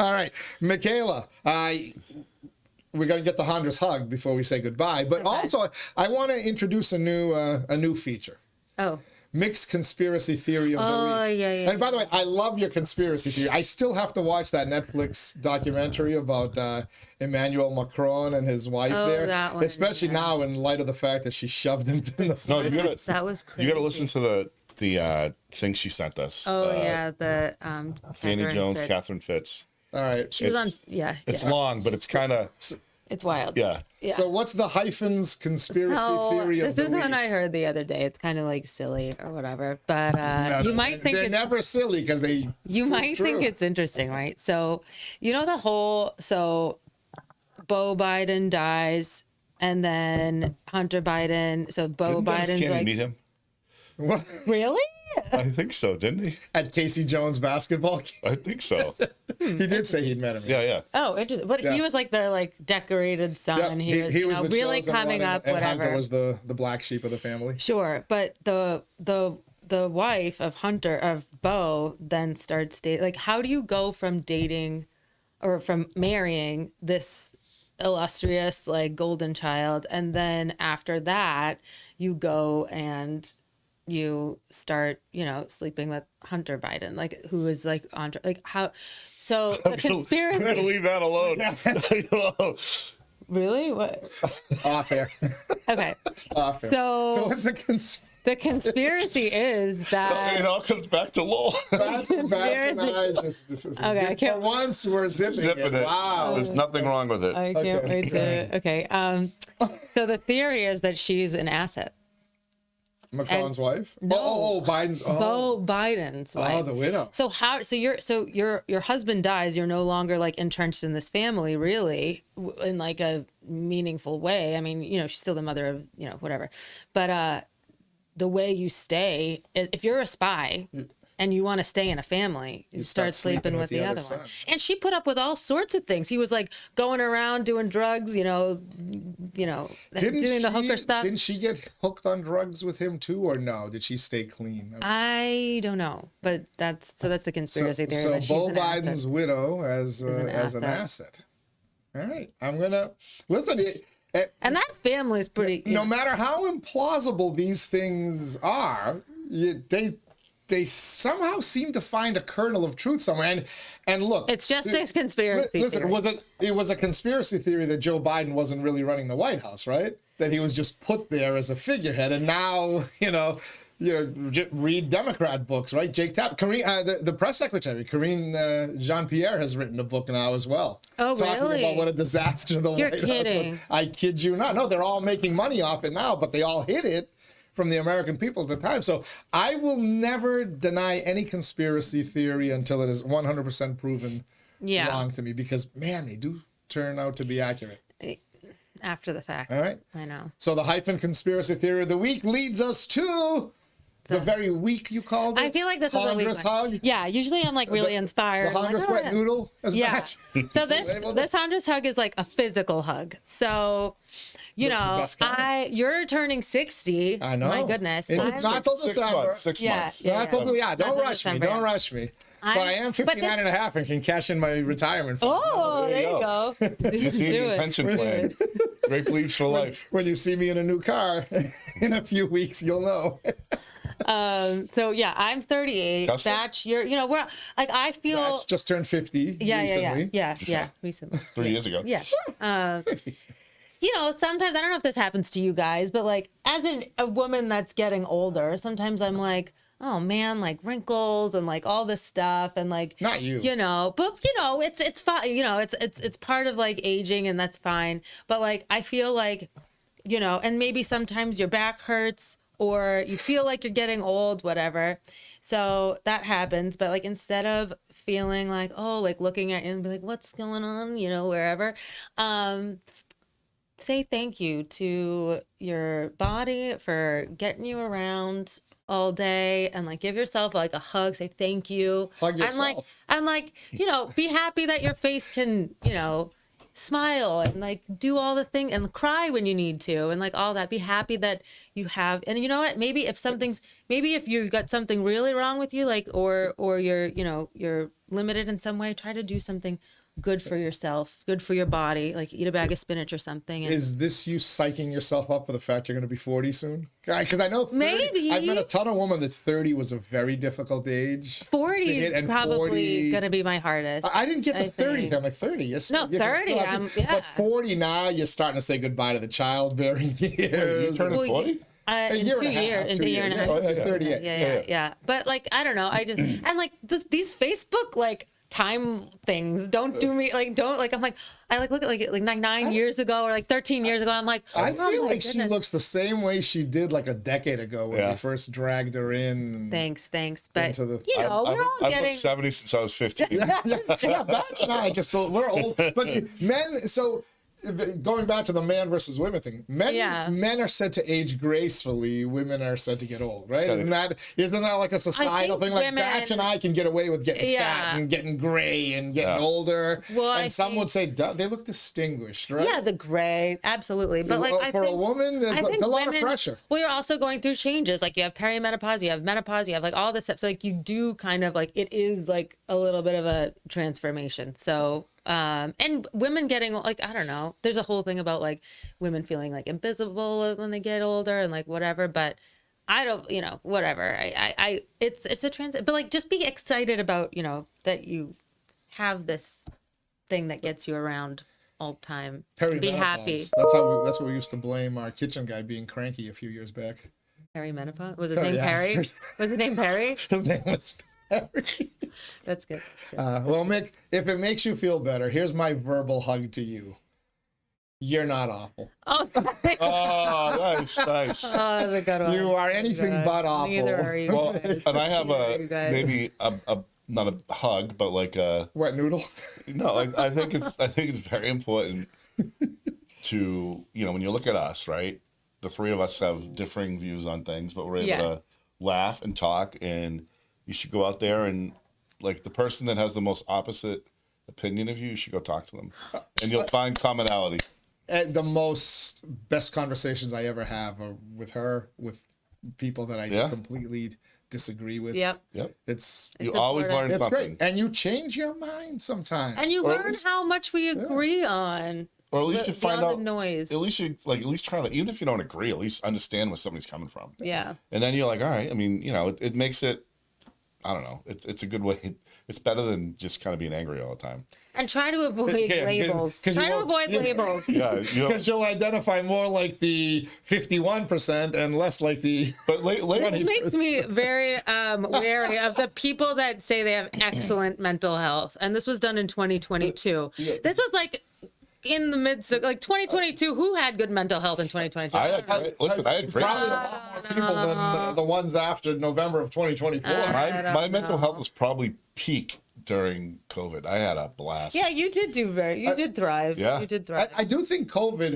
All right, Michaela, we're going to get the Hondra's hug before we say goodbye. But also, I want to introduce a new feature. Oh. Mixed conspiracy theory of the week. Yeah. And by the way, I love your conspiracy theory. I still have to watch that Netflix documentary about Emmanuel Macron and his wife there. That one, especially now in light of the fact that she shoved him in the No, that was crazy. You got to listen to the thing she sent us. The Danny Jones, Fitz. Catherine Fitz. All right. She was on. It's long, but it's kind of. It's wild. Yeah. So what's the hyphens conspiracy theory of the week? This is one I heard the other day. It's kind of like silly or whatever, but you might think they're never silly because you might think it's interesting, right? So the whole Beau Biden dies, and then Hunter Biden. So Beau Biden's Can't like, meet him? What? Really? I think so, didn't he? At Casey Jones basketball game. I think so. He did say he'd met him. Yeah. Oh, interesting. But he was like the decorated son. Yep. He was the really chosen coming one, up. and Whatever. Hunter was the black sheep of the family. Sure, but the wife of Beau then starts dating. Like, how do you go from dating or from marrying this illustrious like golden child, and then after that you go and you start sleeping with Hunter Biden, like who is like on like how? So the conspiracy. I'm gonna leave that alone. Really? What? Off air. Okay. Off air. So what's the conspiracy? The conspiracy is that It all comes back to Lowell. Okay, for once we're zipping it. Wow. There's nothing wrong with it. I can't wait to. Okay. So the theory is that she's an asset. Macron's wife? No. Biden's. Beau Biden's wife. Oh, the widow. So your husband dies. You're no longer like entrenched in this family, really, in like a meaningful way. I mean, she's still the mother of whatever, but the way you stay, if you're a spy and you want to stay in a family, you start sleeping with the other one. And she put up with all sorts of things. He was like going around doing drugs, doing the hooker stuff. Didn't she get hooked on drugs with him too, or no? Did she stay clean? I don't know, but that's the conspiracy theory. So that she's Beau an Biden's asset. widow as an asset. All right, I'm gonna listen. And that family is pretty. No matter how implausible these things are, they somehow seem to find a kernel of truth somewhere. And look, it's just a conspiracy. Listen, theory. it was a conspiracy theory that Joe Biden wasn't really running the White House, right? That he was just put there as a figurehead, and now read Democrat books, right? Jake Tapper, the press secretary, Karine Jean-Pierre has written a book now as well. Oh, talking really? about what a disaster the You're White kidding. House was. I kid you not. No, they're all making money off it now, but they all hid it from the American people at the time. So I will never deny any conspiracy theory until it is 100% proven wrong to me, because, man, they do turn out to be accurate. After the fact. All right. I know. So the hyphen conspiracy theory of the week leads us to the very week you called it. I feel like this is a week. Hug. Yeah, usually I'm like really inspired. The Honduras wet noodle as match. So this Honduras hug is like a physical hug. So, you're turning 60. I know. My goodness. It's not till December. 6 Yeah, months. yeah. Don't rush me. Don't rush me. But I am 59 and a half and can cash in my retirement fund. Oh, there you go. Athenian pension plan. Great leaves for life. When you see me in a new car in a few weeks, you'll know. So yeah, I'm 38. Justin? Batch, we're like, I feel. Batch just turned 50 recently. Yeah, recently. 3 years ago. Yeah. Sometimes, I don't know if this happens to you guys, but like as a woman that's getting older, sometimes I'm like, oh man, like wrinkles and like all this stuff and like, not you, but it's fine. It's part of like aging, and that's fine. But like, I feel like, and maybe sometimes your back hurts or you feel like you're getting old, whatever. So that happens. But like, instead of feeling like, oh, like looking at you and be like, what's going on, wherever, say thank you to your body for getting you around all day, and like give yourself like a hug, say thank you. Hug yourself. And like, be happy that your face can, smile and like do all the thing and cry when you need to and like all that. Be happy that you have, and you know what? Maybe if you've got something really wrong with you, like, or you're, you're limited in some way, try to do something good for yourself, good for your body, like eat a bag of spinach or something. And is this you psyching yourself up for the fact you're going to be 40 soon? Because I know 30, maybe I've met a ton of women that 30 was a very difficult age. 40 is probably going to be my hardest. I didn't get to 30. think. I'm like 30. You're No, 30. But 40 now, you're starting to say goodbye to the childbearing years. You turning 40? In a year and a half. Oh, he's 38. Yeah. But like, I don't know. I just, and like these Facebook, like, time things don't do me like, don't like, I'm like, I like look at like 9 years ago or like 13 years ago, I'm like, I feel like goodness. she looks the same way she did like a decade ago when we first dragged her in. Thanks. But into the- we're all I've getting looked 70 since I was 15. yeah, Batch and I just we're old, but men. So going back to the man versus women thing, men are said to age gracefully, women are said to get old, right? Isn't that like a societal thing? Like Batch and I can get away with getting fat and getting gray and getting older, and some would say they look distinguished, right? Yeah, the gray, absolutely. But like, for a woman, there's a lot of pressure. Well, you're also going through changes. Like you have perimenopause, you have menopause, you have like all this stuff. So like you do kind of like, it is like a little bit of a transformation. So and women getting like, I don't know, there's a whole thing about like women feeling like invisible when they get older and like whatever, but I don't, whatever. It's a transit, but like, just be excited about, that you have this thing that gets you around all the time. Be happy. That's what we used to blame our kitchen guy being cranky a few years back. Perimenopause? Was his name Perry? Was his name Perry? His name was Perry. That's good. Well, Mick, if it makes you feel better, here's my verbal hug to you. You're not awful. Oh, Oh, nice. oh, that's a good one. You are anything but awful. Neither are you. Well, guys. and I have guys. maybe a not a hug, but like a Wet noodle. no. I think it's very important to when you look at us, right? the three of us have differing views on things, but we're able Yes. to laugh and talk. And you should go out there and, like, the person that has the most opposite opinion of you should go talk to them, and you'll find commonality. And the best conversations I ever have are with her, with people that I completely disagree with. Yep. It's It's you always learn important. It's something, great. And you change your mind sometimes. And you Or at learn least- how much we agree on. or at least you find beyond out the noise. At least you at least try to, even if you don't agree, at least understand where somebody's coming from. Yeah. And then you're like, all right. I mean, it makes it. I don't know. It's a good way. It's better than just kind of being angry all the time. And try to avoid Yeah, labels. 'cause you Try to won't- avoid labels. Yeah, Because you'll identify more like the 51% and less like the. but It later, makes me very wary of the people that say they have excellent mental health. And this was done in 2022. This was like in the like 2022. Who had good mental health in 2022? I had great Probably a mental lot more people than the ones after November of 2024. my mental health was probably peak during COVID. I had a blast. Yeah, you did you did thrive. Yeah. You did thrive. I do think COVID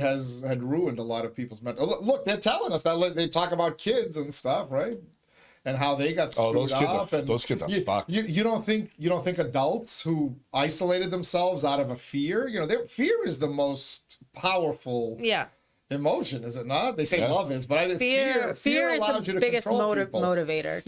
had ruined a lot of people's mental. Look, they're telling us that they talk about kids and stuff, right? And how they got screwed up. Those kids are fucked. You don't think adults who isolated themselves out of a fear? Fear is the most powerful Yeah. emotion, is it not? They say love is, but I think Fear is allows the you to biggest control people. motivator.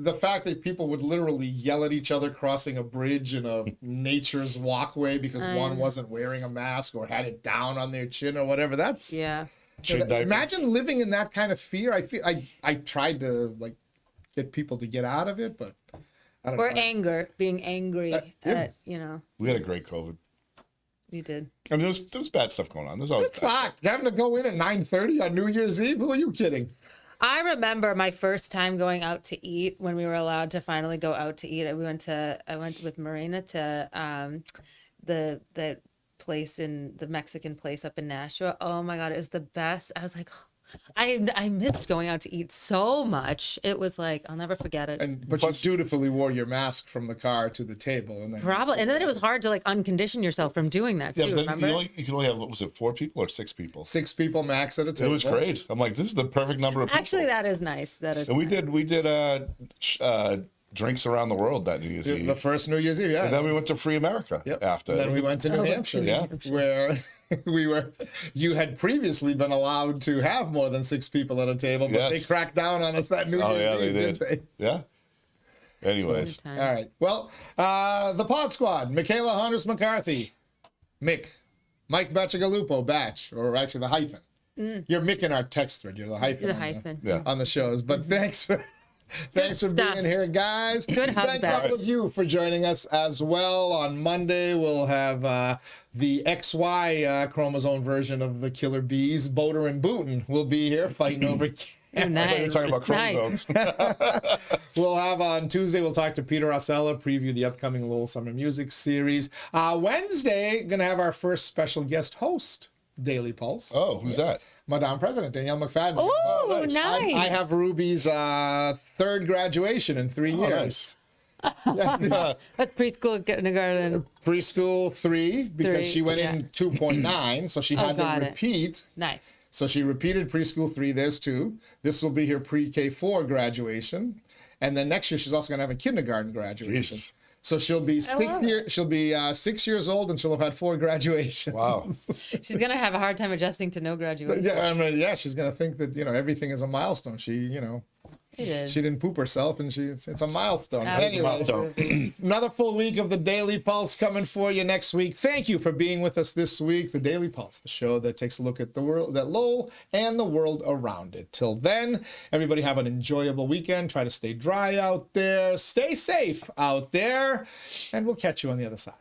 The fact that people would literally yell at each other crossing a bridge in a nature's walkway because one wasn't wearing a mask or had it down on their chin or whatever. That's Yeah. Imagine living in that kind of fear. I tried to get people to get out of it, but I don't Or know. anger, being angry at, We had a great COVID. you did. I mean, there was bad stuff going on. There's always It sucked. Having to go in at 9:30 on New Year's Eve. Who are you kidding? I remember my first time going out to eat when we were allowed to finally go out to eat. I went with Marina to the place the Mexican place up in Nashua. Oh my God, it was the best. I was like, I missed going out to eat so much. It was like, I'll never forget it. But you dutifully wore your mask from the car to the table, and then Probably, and then it was hard to uncondition yourself from doing that too. Yeah, but Remember? you can only have, what was it, 4 people or 6 people? 6 people max at a It table. was great. I'm like, this is the perfect number of people. Actually, that is nice. That is. And we nice. did drinks around the world that New Year's Eve. The first New Year's Eve, yeah. And then we went to Free America after. And then we went to New Hampshire, Yeah. where you had previously been allowed to have more than 6 people at a table, but Yes. they cracked down on us that New Oh Year's yeah, Eve, they didn't did. they? Yeah. Anyways, Time. All right. Well, the Pod Squad, Michaela Honors McCarthy, Mick, Mike Bacigalupo, Batch, or actually the hyphen. You're Mick in our text thread. You're the hyphen. The on hyphen. Yeah. on the shows. But thanks for stuff. being here, guys. Good hug Thank back. all of you for joining us as well. On Monday, we'll have the XY chromosome version of the Killer Bees. Boater and Booten will be here fighting over. Oh, I thought you were nice. talking about chromosomes. We'll have on Tuesday, we'll talk to Peter Osella, preview the upcoming Lowell Summer Music Series. Wednesday, going to have our first special guest host, Daily Pulse. Oh, who's that? Madame President, Danielle McFadden. Oh, nice. I have Ruby's 3rd graduation in 3 years. nice. That's preschool, kindergarten. Preschool 3, because 3, she went yeah. in 2.9, so she had got to it. repeat. Nice. So she repeated preschool 3, there's 2. This will be her pre-K 4 graduation. And then next year, she's also going to have a kindergarten graduation. Jesus. So she'll be 6 years old, and she'll have had 4 graduations. Wow. She's gonna have a hard time adjusting to no graduation. Yeah, I mean, yeah, she's gonna think that everything is a milestone. It is. She didn't poop herself, and it's a milestone. Absolutely. Anyway, another full week of the Daily Pulse coming for you next week. Thank you for being with us this week. The Daily Pulse, the show that takes a look at the world, at Lowell and the world around it. Till then, everybody have an enjoyable weekend. Try to stay dry out there. Stay safe out there, and we'll catch you on the other side.